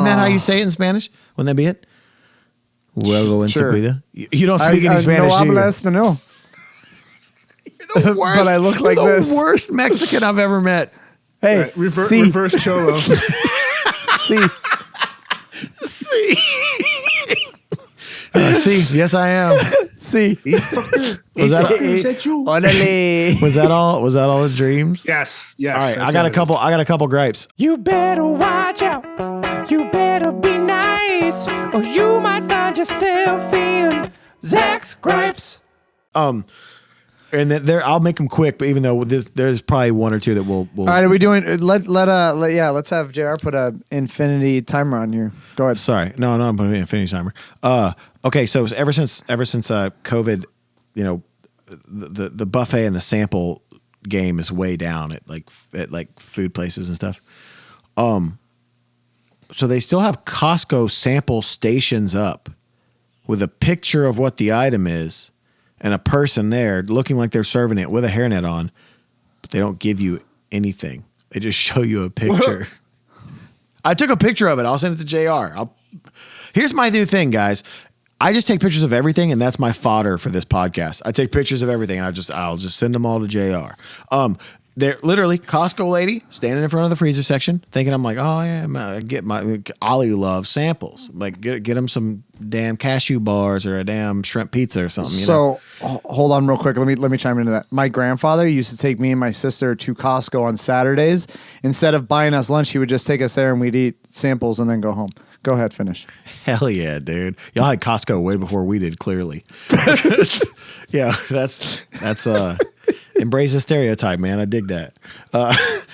that how you say it in Spanish? Wouldn't that be it? Vuelvo enseguida. You don't speak any Spanish, no do you? habla español. You're the worst, But I look like you're this. the worst Mexican I've ever met. Hey, reverse cholo. see. See, see, yes, I am. See. Was that you? Orale. was that all? Was that all the dreams? Yes. All right, I got a couple gripes. You better watch out. You better be nice, or you might find yourself in Zach's gripes. And then I'll make them quick. But even though there's probably one or two that we'll All right, are we doing? Let's have JR put a infinity timer on here. Go ahead. Sorry, no, I'm putting an infinity timer. Okay, so ever since COVID, the buffet and the sample game is way down at food places and stuff. So they still have Costco sample stations up with a picture of what the item is and a person there looking like they're serving it with a hairnet on, but they don't give you anything. They just show you a picture. I took a picture of it. I'll send it to JR. Here's my new thing, guys. I just take pictures of everything, and that's my fodder for this podcast. I take pictures of everything, and I'll just send them all to JR. They're literally Costco lady standing in front of the freezer section, thinking I'm like, oh yeah, get my Ollie loves samples. Like get him some damn cashew bars or a damn shrimp pizza or something. Hold on real quick. Let me chime into that. My grandfather used to take me and my sister to Costco on Saturdays. Instead of buying us lunch, he would just take us there and we'd eat samples and then go home. Go ahead, finish. Hell yeah, dude. Y'all had Costco way before we did, clearly. Yeah, that's embrace the stereotype, man. I dig that.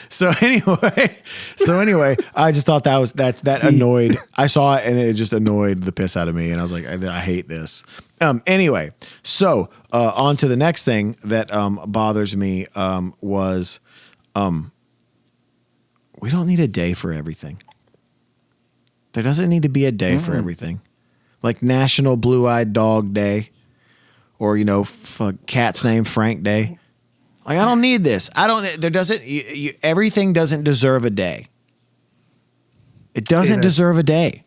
So anyway, I just thought that annoyed. I saw it and it just annoyed the piss out of me, and I was like, I hate this. Anyway, so on to the next thing that bothers me was we don't need a day for everything. There doesn't need to be a day for everything, like National Blue-Eyed Dog Day, or cat's name Frank Day. Like I don't need this. Everything doesn't deserve a day. It doesn't deserve a day.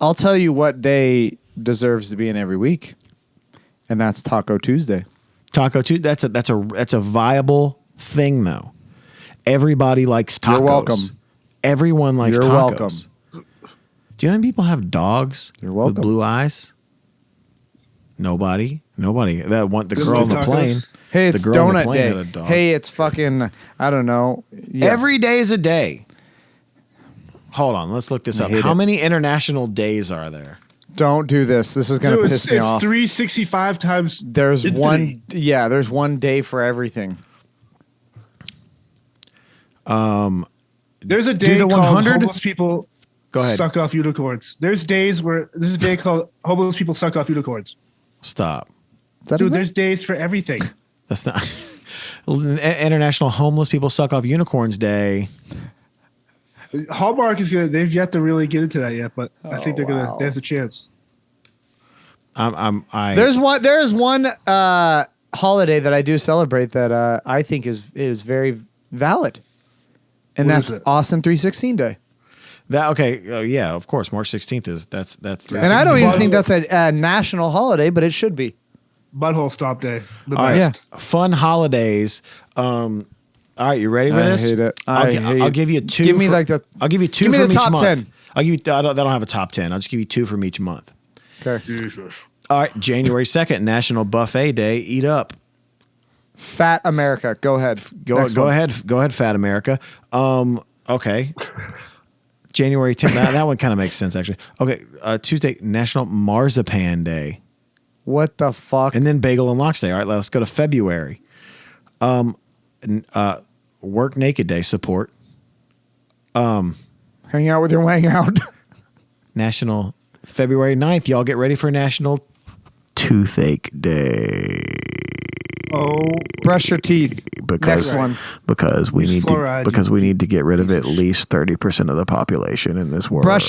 I'll tell you what day deserves to be in every week, and that's Taco Tuesday. Taco Tuesday. That's a viable thing though. Everybody likes tacos. You're welcome. Everyone likes You're tacos. welcome. Do you know how many people have dogs You're welcome. with blue eyes? Nobody. That one, the Just girl on the tacos? plane. Hey, it's the girl on the donut plane had a day. dog. Hey, it's fucking, I don't know. Yeah. Every day is a day. Hold on, let's look this up. hate How it. many international days are there? Don't do this. This is going to piss me it's off. 365 times. There's infinity. one day for everything. There's a day the called 100? homeless people Go ahead. suck off unicorns. There's a day called homeless people suck off unicorns. Stop. Is that a Dude, thing? there's days for everything. That's not International Homeless People Suck Off Unicorns Day. Hallmark is gonna. They've yet to really get into that yet, but I think they're gonna. wow. They have the chance. There's one holiday that I do celebrate that I think is very valid, and What that's is it? Austin 316 Day. Yeah, of course. March 16th is that's And I don't even Butthole- think that's a national holiday, but it should be. Butthole stop day. The All right. best. Fun holidays. All right, you ready for I this? hate it. I'll give you two. Give me like the. I'll give you two give me from the each top month. 10. I'll give you. I don't have a top 10. I'll just give you two from each month. Okay. Jesus. All right, January 2nd, National Buffet Day. Eat up. Fat America. Go ahead. Go ahead, Fat America. Okay. January 10th. That one kind of makes sense actually. Okay, Tuesday, National Marzipan Day, What the fuck? and then Bagel and Lox Day. All right, let's go to February. Work Naked Day. Support. Hang out with your wang out. National February 9th. Y'all get ready for National Toothache Day. Oh, Brush your teeth. Next one. Because we need Fluoride. we need to get rid of at least 30% of the population in this world. Brush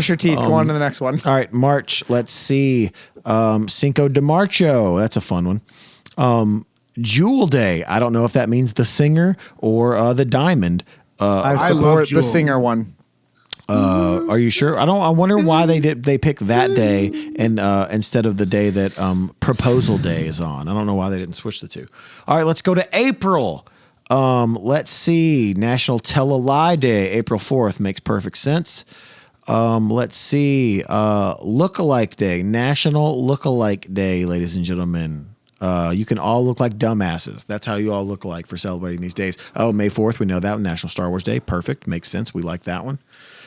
your teeth. Go on to the next one. All right, March. Let's see. Cinco de Marcho. That's a fun one. Jewel Day. I don't know if that means the singer or the diamond. I love support the Jewel. singer one. Are you sure? I wonder why they picked that day and instead of the day that Proposal Day is on. I don't know why they didn't switch the two. All right, let's go to April. Let's see. National Tell a Lie Day. April 4th makes perfect sense. Let's see. Look-alike Day. National Look-alike Day, ladies and gentlemen. You can all look like dumbasses. That's how you all look like for celebrating these days. Oh, May 4th, we know that one. National Star Wars Day. Perfect. Makes sense. We like that one.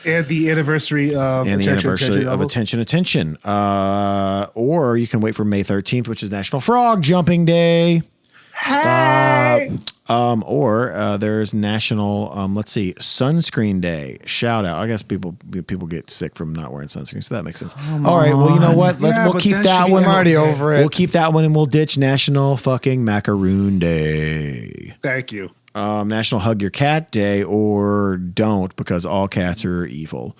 and the anniversary of Attention. Or you can wait for May 13th, which is National Frog Jumping Day. Hey! Or there's National, let's see, Sunscreen Day. Shout out. I guess people get sick from not wearing sunscreen, so that makes sense. All right. Well, you know what? We'll but keep that that should be one. I'm already over it. We'll keep that one and we'll ditch National fucking Macaroon Day. Thank you. National Hug Your Cat Day, or don't, because all cats are evil.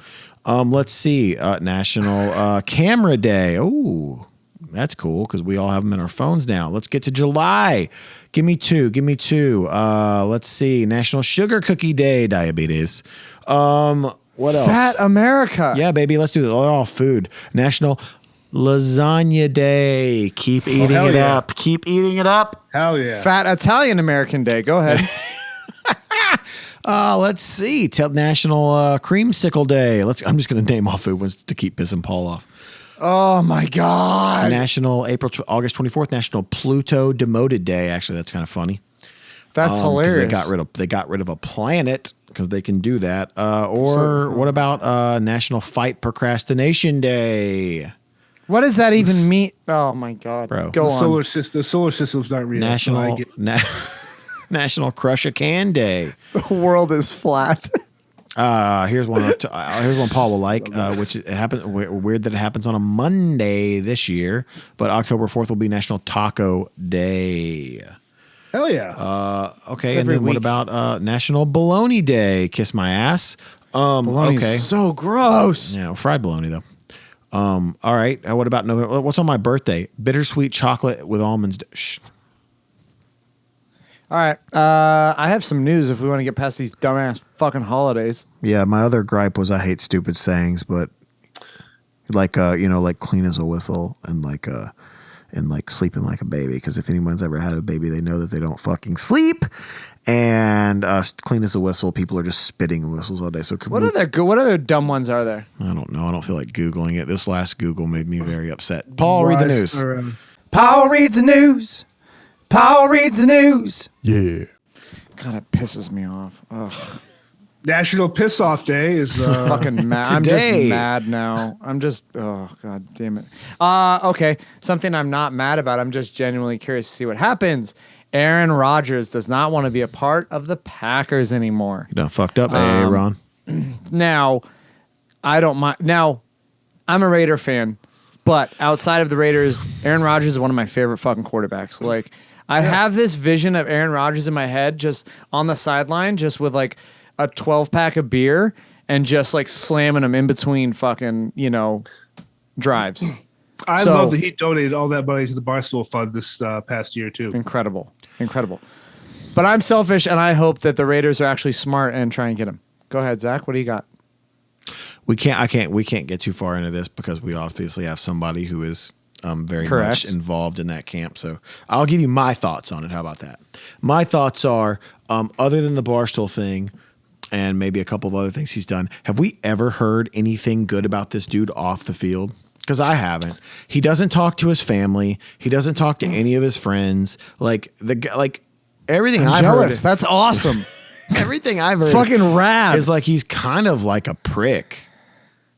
Let's see. National Camera Day. Oh, that's cool because we all have them in our phones now. Let's get to July. Give me two. Let's see. National Sugar Cookie Day. Diabetes. What else? Fat America. Yeah, baby. Let's do it. They're all food. National Lasagna Day. Keep eating hell it yeah. up. Keep eating it up. Hell yeah. Fat Italian American Day. Go ahead. Let's see. National Creamsicle Day. I'm just going to name all food ones to keep pissing Paul off. Oh my God. National August 24th. National Pluto Demoted Day. Actually, that's kind of funny. That's 'Cause hilarious. They got rid of a planet because they can do that. What about National Fight Procrastination Day? What does that even mean? Oh my God. Bro. Go The on. solar system's not real. so I National get- National Crush a Can Day. The world is flat. Here's one Paul will like, which it happens weird that it happens on a Monday this year, but October 4th will be National Taco Day. Hell yeah. Okay, It's and every then what week. about National Bologna Day? Kiss my ass. Bologna's Okay. so gross. Yeah, fried bologna though. All right. What about November? What's on my birthday? Bittersweet chocolate with almonds. All right. I have some news if we want to get past these dumbass fucking holidays. Yeah, my other gripe was I hate stupid sayings, but like like clean as a whistle and like sleeping like a baby. Because if anyone's ever had a baby, they know that they don't fucking sleep. And clean as a whistle, people are just spitting whistles all day. So What other dumb ones are there? I don't know. I don't feel like Googling it. This last Google made me very upset. Paul, read the news. Paul reads the news. Paul reads the news. God, it pisses me off. Ugh. National Piss Off Day is Fucking mad. I'm Today. just mad now. Oh God damn it. Okay, something I'm not mad about. I'm just genuinely curious to see what happens. Aaron Rodgers does not want to be a part of the Packers anymore. You done fucked up, Aaron. Now, I don't mind. Now, I'm a Raider fan, but outside of the Raiders, Aaron Rodgers is one of my favorite fucking quarterbacks. Like, I have this vision of Aaron Rodgers in my head, just on the sideline, just with like a 12-pack of beer and just like slamming them in between fucking, drives. I love that he donated all that money to the Barstool Fund this past year too. Incredible. But I'm selfish, and I hope that the Raiders are actually smart and try and get him. Go ahead, Zach. What do you got? We can't get too far into this because we obviously have somebody who is very Correct. much involved in that camp. So I'll give you my thoughts on it. How about that? My thoughts are, other than the Barstool thing and maybe a couple of other things he's done, have we ever heard anything good about this dude off the field? Because I haven't. He doesn't talk to his family. He doesn't talk to any of his friends. Everything I've heard. That's awesome. Everything I've heard. Fucking rad. Is like he's kind of like a prick.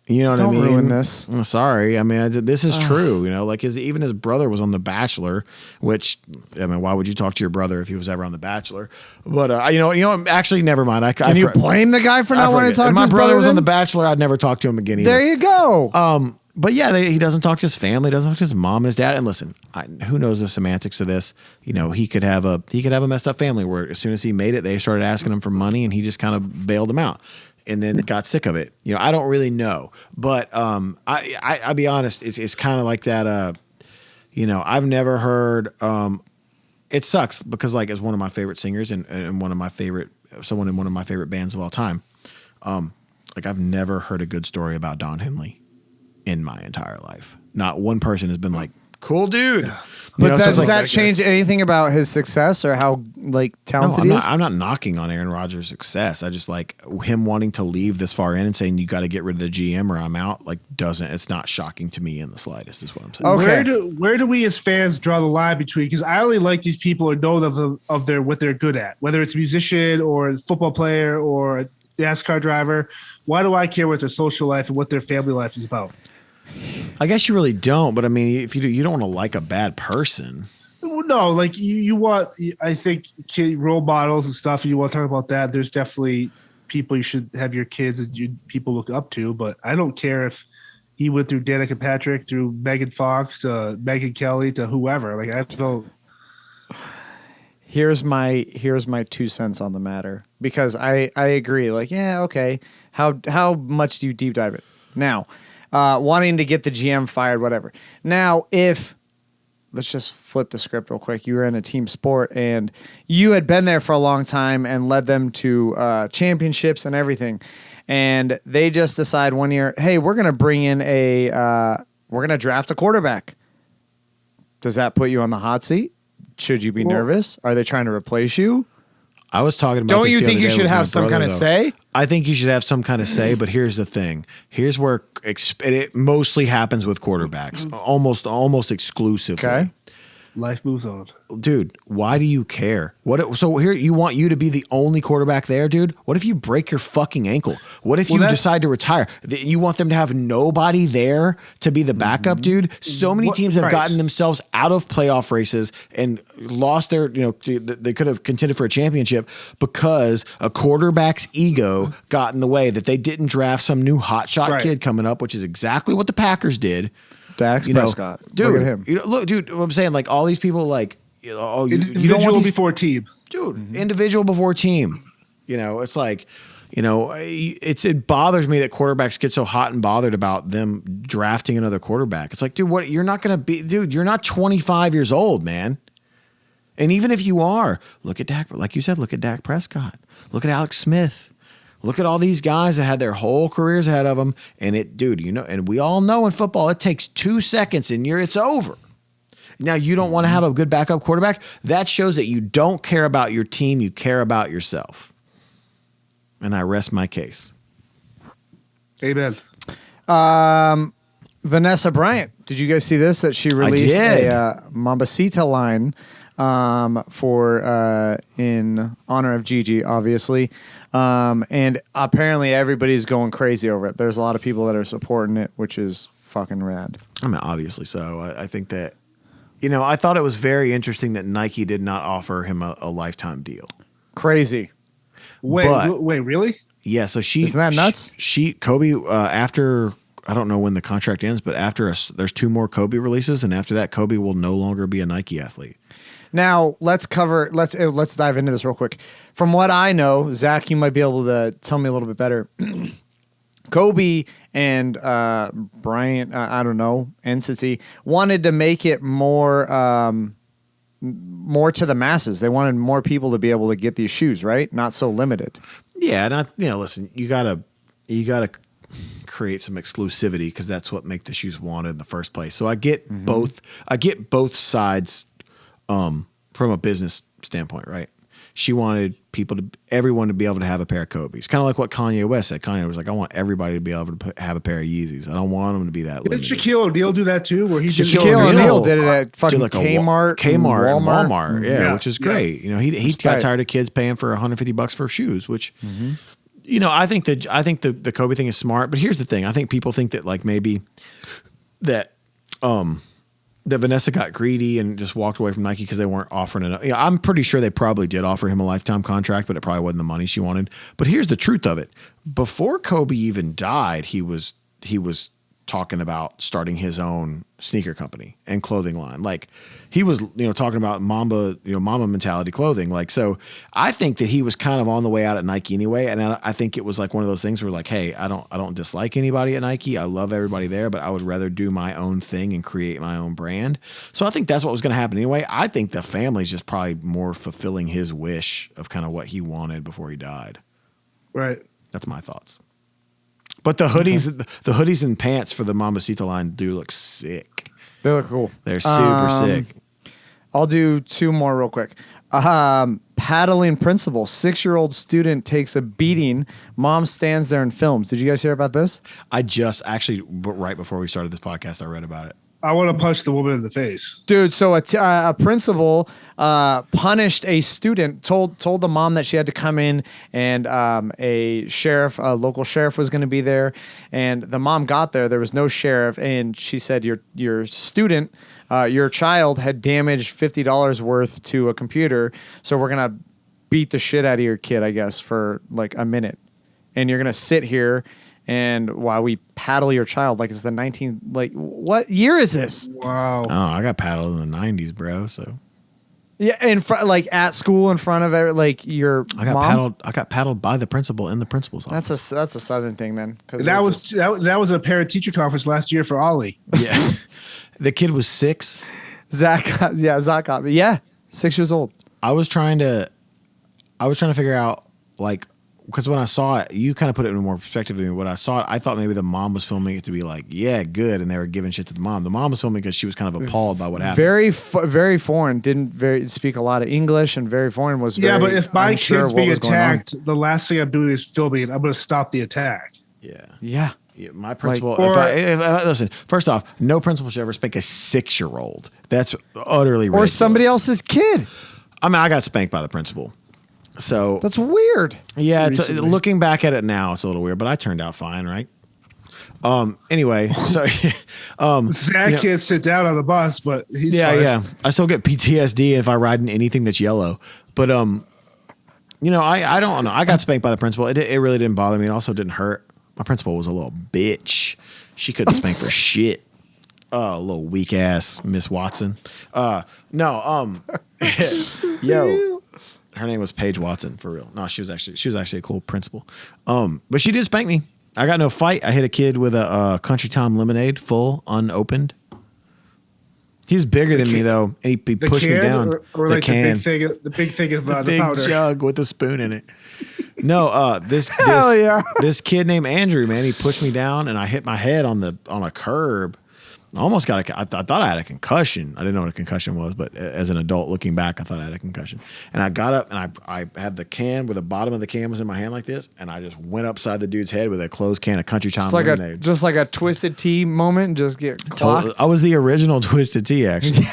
You know what I Don't mean? ruin this. I'm sorry. I mean, this is true. Like even his brother was on The Bachelor, which, I mean, why would you talk to your brother if he was ever on The Bachelor? But actually, never mind. Can you blame the guy for not wanting to talk to If my his brother was on then? The Bachelor, I'd never talk to him again either. There you go. But yeah, he doesn't talk to his family, doesn't talk to his mom and his dad. And listen, who knows the semantics of this? He could have a messed up family where as soon as he made it, they started asking him for money, and he just kind of bailed them out, and then got sick of it. I don't really know, but I'll be honest, it's kind of like that. I've never heard. It sucks because as one of my favorite singers and someone in one of my favorite bands of all time, I've never heard a good story about Don Henley in my entire life. Not one person has been like, cool dude. But does that change anything about his success or how talented he is? I'm not knocking on Aaron Rodgers' success. I just like him wanting to leave this far in and saying you got to get rid of the GM or I'm out. It's not shocking to me in the slightest. Is what I'm saying. Okay. Where do we as fans draw the line between? Because I only like these people or know of what they're good at, whether it's a musician or a football player or a NASCAR driver. Why do I care what their social life and what their family life is about? I guess you really don't, but I mean, if you don't want to like a bad person. No, you want, I think, role models and stuff. And you want to talk about that. There's definitely people you should have your kids and people look up to. But I don't care if he went through Danica Patrick, through Megan Fox to Megyn Kelly to whoever. I don't. Here's my 2 cents on the matter, because I agree. Okay. How much do you deep dive it now? Wanting to get the GM fired, whatever. Now, let's just flip the script real quick. You were in a team sport and you had been there for a long time and led them to championships and everything. And they just decide one year, hey, we're going to bring in we're going to draft a quarterback. Does that put you on the hot seat? Should you be nervous? Are they trying to replace you? I was talking about. Don't this you the think other you day should with my have some brother, kind of though. say? I think you should have some kind of say, but here's the thing. Here's where it mostly happens with quarterbacks, almost exclusively. Okay. Life moves on. Dude, why do you care? So here you want you to be the only quarterback there, dude? What if you break your fucking ankle? What if you decide to retire? You want them to have nobody there to be the backup, dude? So many teams have gotten themselves out of playoff races and lost their, they could have contended for a championship because a quarterback's ego got in the way, that they didn't draft some new hotshot kid coming up, which is exactly what the Packers did. Dax Prescott. Dude, look at him. Look, dude, what I'm saying, all these people, you don't want these, before team. Dude, individual before team. It's it bothers me that quarterbacks get so hot and bothered about them drafting another quarterback. It's like, dude, what? You're not going to be, dude, you're not 25 years old, man. And even if you are, look at Dak, like you said, look at Dak Prescott. Look at Alex Smith. Look at all these guys that had their whole careers ahead of them. And and we all know in football, it takes 2 seconds and it's over. Now, you don't want to have a good backup quarterback. That shows that you don't care about your team. You care about yourself. And I rest my case. Amen. Vanessa Bryant. Did you guys see this? That she released a Mambacita line for in honor of Gigi, obviously. And apparently everybody's going crazy over it. There's a lot of people that are supporting it, which is fucking rad. I mean, obviously so. I think that, I thought it was very interesting that Nike did not offer him a lifetime deal. Crazy. Wait, really? Yeah, so Isn't that nuts? Kobe, after, I don't know when the contract ends, but there's 2 more Kobe releases, and after that, Kobe will no longer be a Nike athlete. Now let's dive into this real quick. From what I know, Zach, you might be able to tell me a little bit better. Kobe and Bryant, I don't know, entity wanted to make it more to the masses. They wanted more people to be able to get these shoes, right? Not so limited. Yeah, and listen, you gotta create some exclusivity because that's what make the shoes wanted in the first place. So I get both. I get both sides from a business standpoint, right? She wanted everyone to be able to have a pair of Kobe's. Kind of like what Kanye West said. Kanye was like, I want everybody to be able to have a pair of Yeezys. I don't want them to be that Did limited. Shaquille O'Neal do that too? Where he did Shaquille O'Neal did it at fucking like Kmart, Kmart, and Walmart. Yeah, which is great. He got tired of kids paying for $150 for shoes, which I think the Kobe thing is smart. But here's the thing: I think people think that like maybe that Vanessa got greedy and just walked away from Nike because they weren't offering enough. Yeah, I'm pretty sure they probably did offer him a lifetime contract, but it probably wasn't the money she wanted. But here's the truth of it: before Kobe even died, he was talking about starting his own sneaker company and clothing line. Like he was, talking about Mamba mentality clothing. Like, so I think that he was kind of on the way out at Nike anyway. And I think it was like one of those things where like, hey, I don't dislike anybody at Nike. I love everybody there, but I would rather do my own thing and create my own brand. So I think that's what was going to happen anyway. I think the family's just probably more fulfilling his wish of kind of what he wanted before he died. Right. That's my thoughts. But the hoodies and pants for the Mambacito line do look sick. They look cool. They're super sick. I'll do 2 more real quick. Paddling principal. 6-year-old student takes a beating. Mom stands there and films. Did you guys hear about this? I just actually, right before we started this podcast, I read about it. I want to punch the woman in the face. Dude, so a principal punished a student, told the mom that she had to come in, and a local sheriff was going to be there. And the mom got there. There was no sheriff. And she said, your student, your child had damaged $50 worth to a computer. So we're going to beat the shit out of your kid, I guess, for like a minute. And you're going to sit here and while we paddle your child, like it's the 19, like what year is this? Wow. Oh, I got paddled in the 90s, bro. So yeah, in front, like at school in front of like your mom? I got paddled by the principal in the principal's office. That's a Southern thing then. That was a parent teacher conference last year for Ollie. Yeah. The kid was 6. Zach got me. Yeah. 6 years old. I was trying to figure out like, because when I saw it, you kind of put it in more perspective than me. When I saw it, I thought maybe the mom was filming it to be like, yeah, good. And they were giving shit to the mom. The mom was filming because she was kind of appalled by what happened. Very foreign. Didn't speak a lot of English, and very foreign was very. Yeah, but if my unsure kid's being what was going on. attacked, the last thing I'm doing is filming it. I'm going to stop the attack. Yeah. Yeah. Yeah, my principal. Like, listen. First off, no principal should ever spank a 6-year-old. That's utterly ridiculous. Or somebody else's kid. I mean, I got spanked by the principal. So That's weird. yeah, looking back at it now, it's a little weird, but I turned out fine, right? Anyway, so Zach can't sit down on the bus, but he's fine. yeah. I still get PTSD if I ride in anything that's yellow. But I don't know. I got spanked by the principal. It really didn't bother me. It also didn't hurt. My principal was a little bitch. She couldn't spank for shit. A little weak ass Miss Watson. Yo, her name was Paige Watson, for real. No, she was actually a cool principal. But she did spank me. I got no fight. I hit a kid with a Country Tom lemonade, full, unopened. He was bigger than me though, and he pushed me down. Or the like can, the big thing of the big powder. jug with a spoon in it. No, this kid named Andrew, man, he pushed me down, and I hit my head on a curb. I almost got I thought I had a concussion. I didn't know what a concussion was, but as an adult looking back, I thought I had a concussion. And I got up and I had the can where the bottom of the can was in my hand like this, and I just went upside the dude's head with a closed can of Country Tom lemonade. Just like a Twisted Tea moment, just get clocked. I was the original Twisted Tea, actually.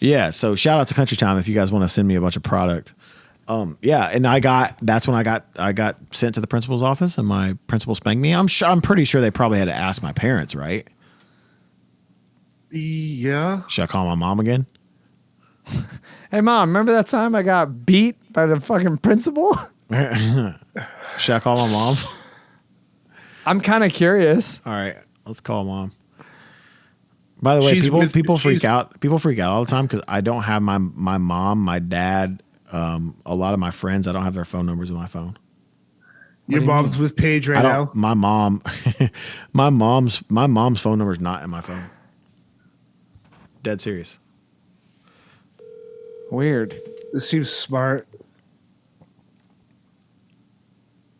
Yeah, so shout out to Country Tom if you guys want to send me a bunch of product. Yeah, and that's when I got sent to the principal's office, and my principal spanked me. I'm pretty sure they probably had to ask my parents, right? Yeah. Should I call my mom again? Hey, Mom, remember that time I got beat by the fucking principal? Should I call my mom? I'm kind of curious. All right, let's call mom. By the way, people freak out. People freak out all the time because I don't have my mom, my dad, a lot of my friends. I don't have their phone numbers in my phone. Your mom's with Paige right now. My mom, my mom's phone number is not in my phone. Dead serious. Weird. This seems smart.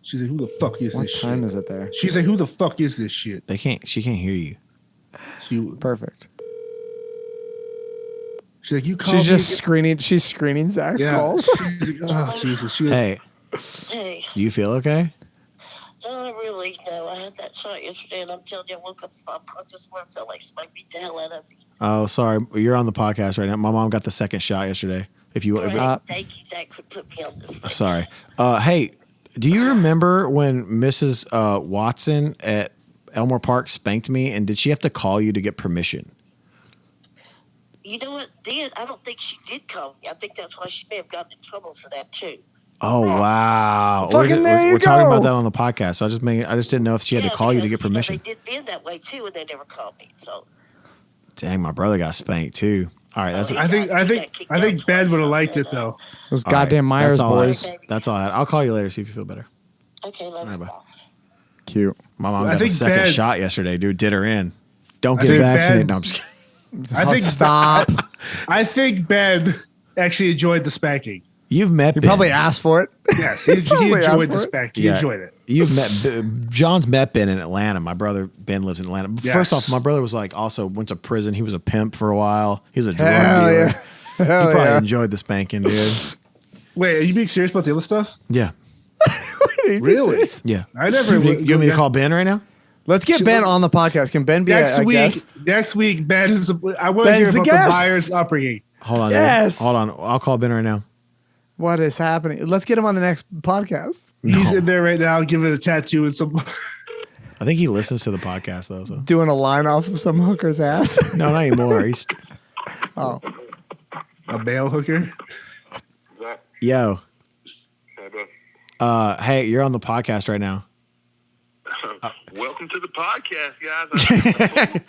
She's like, who the fuck is What this time shit? is it there? She's like, who the fuck is this shit? She can't hear you. Perfect. She's like, you call She's me just again? screening. She's screening Zach's calls. She's like, oh, Jesus. She was, Hey, Hey, do you feel okay? not really. No, I had that shot yesterday, and I'm telling you, I woke up 5 o'clock this morning, felt like somebody beat the hell out of me. Oh, sorry. You're on the podcast right now. My mom got the second shot yesterday. If you, Thank you, Zach, for putting me on this thing. sorry. Hey, do you remember when Mrs. Watson at Elmore Park spanked me, and did she have to call you to get permission? You know what, Dan? I don't think she did call me. I think that's why she may have gotten in trouble for that, too. Oh wow! Fucking there you we're talking go. about that on the podcast. So I just didn't know if she had to call you to get permission. They did bend that way, too, and they never called me, so. Dang, my brother got spanked too. All right, that's Oh, I think Ben would have liked it though. Those all right, goddamn Myers that's all boys. That's all I had. I'll call you later, see if you feel better. Okay, love All you. right, bye. Bye. Cute. My mom I got the think second Ben- shot yesterday, dude. Did her in. Don't get think vaccinated. Ben- No, I'm just kidding. I think Stop. I think Ben actually enjoyed the spanking. You've met You Ben. probably asked for it. Yes, he Probably asked enjoyed for the it. spanking. He enjoyed it. You've met John's met Ben in Atlanta. My brother Ben lives in Atlanta. Yes. First off, my brother was like also went to prison. He was a pimp for a while. He was a drug Hell dealer. yeah. He Hell probably yeah. enjoyed the spanking, dude. Wait, are you being serious about the other stuff? Yeah. Really? Yeah. I never. You want me to call Ben right now? Let's get Ben on the podcast. Can Ben be Next a week. guest? Next week, Ben is. I want to Ben's hear the about guest. the Myers upbringing. Hold on. Yes. Hold on. I'll call Ben right now. What is happening? Let's get him on the next podcast. He's in there right now, giving a tattoo and some. I think he listens to the podcast though. So Doing a line off of some hooker's ass. no, not anymore. He's Oh, A male hooker. yo. Hey, you're on the podcast right now. Welcome to the podcast, guys.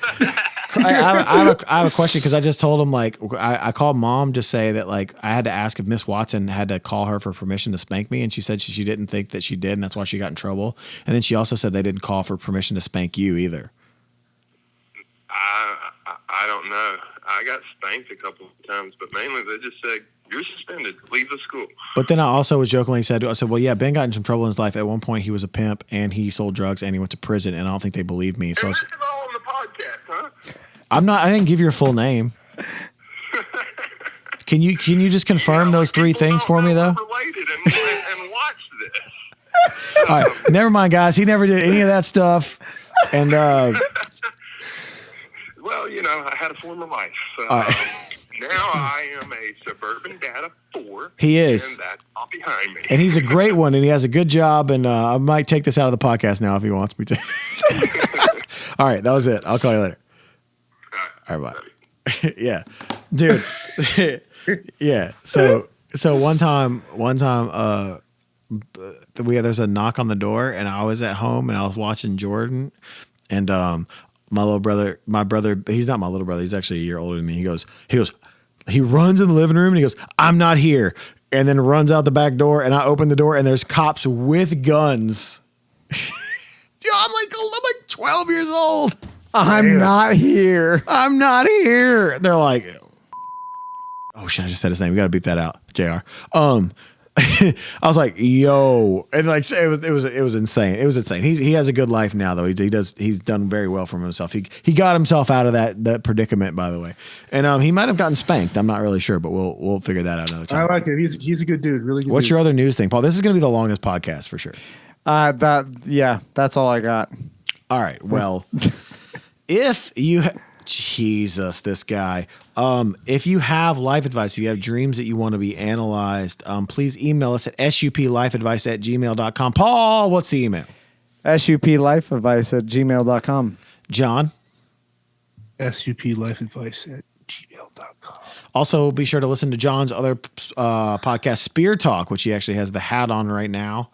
I have a question because I just told him like I called mom to say that like I had to ask if Miss Watson had to call her for permission to spank me, and she said she didn't think that she did, and that's why she got in trouble. And then she also said they didn't call for permission to spank you either. I don't know. I got spanked a couple of times, but mainly they just said, you're suspended. Leave the school. But then I also was jokingly said, well, yeah, Ben got in some trouble in his life. At one point, he was a pimp, and he sold drugs, and he went to prison, and I don't think they believed me. So And this is all on the podcast, huh? I didn't give your full name. Can you just confirm those three People things don't for me, know though? we're related and watch this. All right, never mind, guys. He never did any of that stuff. And Well, I had a former life. Now I am a suburban dad of 4. He is. And that's all behind me. and he's a great one, and he has a good job. And I might take this out of the podcast now if he wants me to. All right, that was it. I'll call you later. All right, bye. Yeah, dude. Yeah. So one time, there's a knock on the door, and I was at home, and I was watching Jordan, and my brother, he's not my little brother. He's actually a year older than me. He runs in the living room, and he goes, "I'm not here," and then runs out the back door, and I open the door, and there's cops with guns. Yo, I'm like 12 years old. I'm not here. I'm not here. They're like, oh shit, I just said his name. We got to beep that out, JR. I was like, yo, and like it was insane. It was insane. He has a good life now though. He's done very well for himself. He got himself out of that predicament, by the way. And he might have gotten spanked. I'm not really sure, but we'll figure that out another I time. like it. He's a good dude. Really good. What's dude. your other news thing, Paul? This is going to be the longest podcast for sure. That's all I got. All right. Well, if you, Jesus, this guy. If you have life advice, if you have dreams that you want to be analyzed, please email us at suplifeadvice@gmail.com. Paul, what's the email? suplifeadvice@gmail.com. John? suplifeadvice@gmail.com. Also, be sure to listen to John's other podcast, Spear Talk, which he actually has the hat on right now.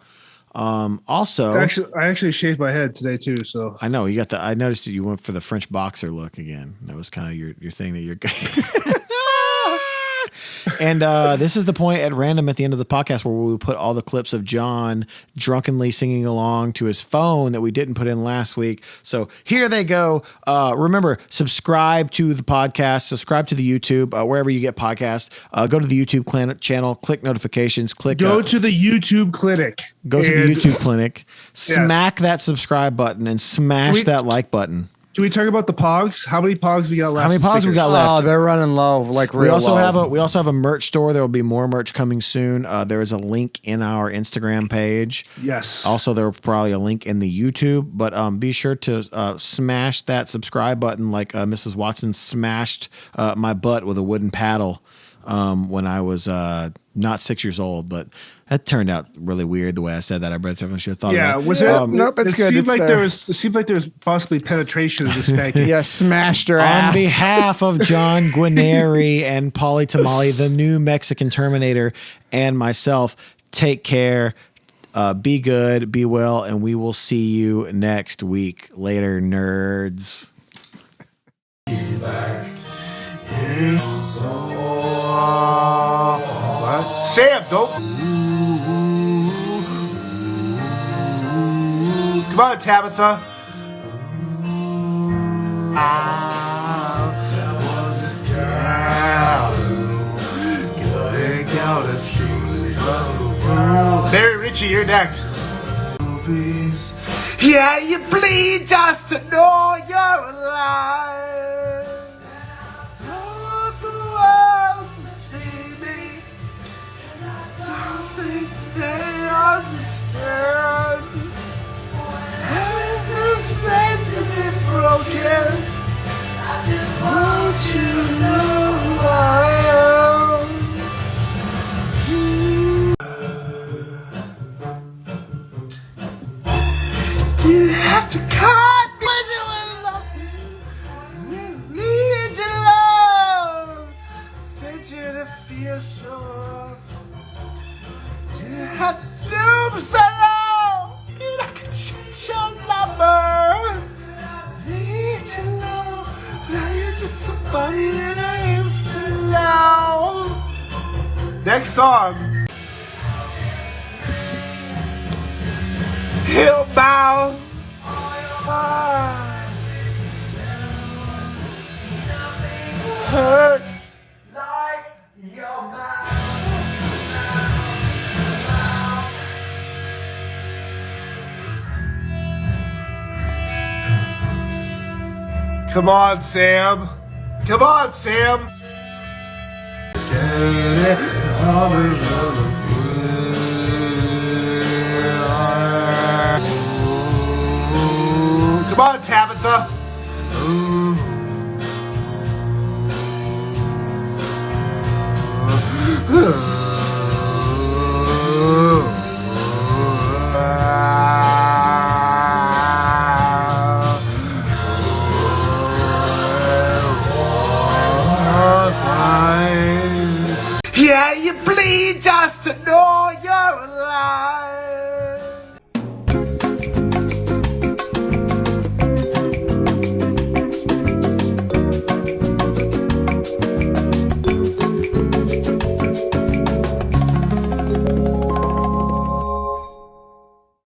Also, I actually shaved my head today too. So I know you got the. I noticed that you went for the French boxer look again. That was kind of your thing that you're. And this is the point at random at the end of the podcast where we put all the clips of John drunkenly singing along to his phone that we didn't put in last week. So here they go. Remember, subscribe to the podcast, subscribe to the YouTube, wherever you get podcasts. Go to the YouTube channel, click notifications, go to the YouTube clinic. Go to the YouTube clinic, smack that subscribe button and smash that like button. Do we talk about the Pogs? How many Pogs we got left? How many Pogs we got left? Oh, they're running low. Like real we also low. have a merch store. There will be more merch coming soon. There is a link in our Instagram page. Yes. Also, there will probably a link in the YouTube. But be sure to smash that subscribe button, like Mrs. Watson smashed my butt with a wooden paddle when I was not 6 years old. But that turned out really weird the way I said that. I definitely should have thought about it. Was it? Nope, it's good. Seemed It's like there. it seemed like there was possibly penetration in the spanking. Yeah, smashed her On ass. behalf of John Guarnieri and Polly Tamale, the new Mexican Terminator, and myself, take care, be good, be well, and we will see you next week. Later, nerds. Sam, don't. Come on, Tabitha. Barry Ritchie, you're next. Yeah, you bleed just to know you're alive. Want the world to see me. Don't think they understand. Everything's meant to be broken. I just want you to know who I am. Do you have to cut me? Would you love me? Need your love. Sent you to feel so rough. Do you have to stoop so low? And I could change your number. Need your love. Now you're just somebody that I used to love. Next song. He'll bow. Hurt like your mouth. Come on, Sam. Come on, Sam. Come on, Tabitha. Yeah, you bleed just to know you're alive.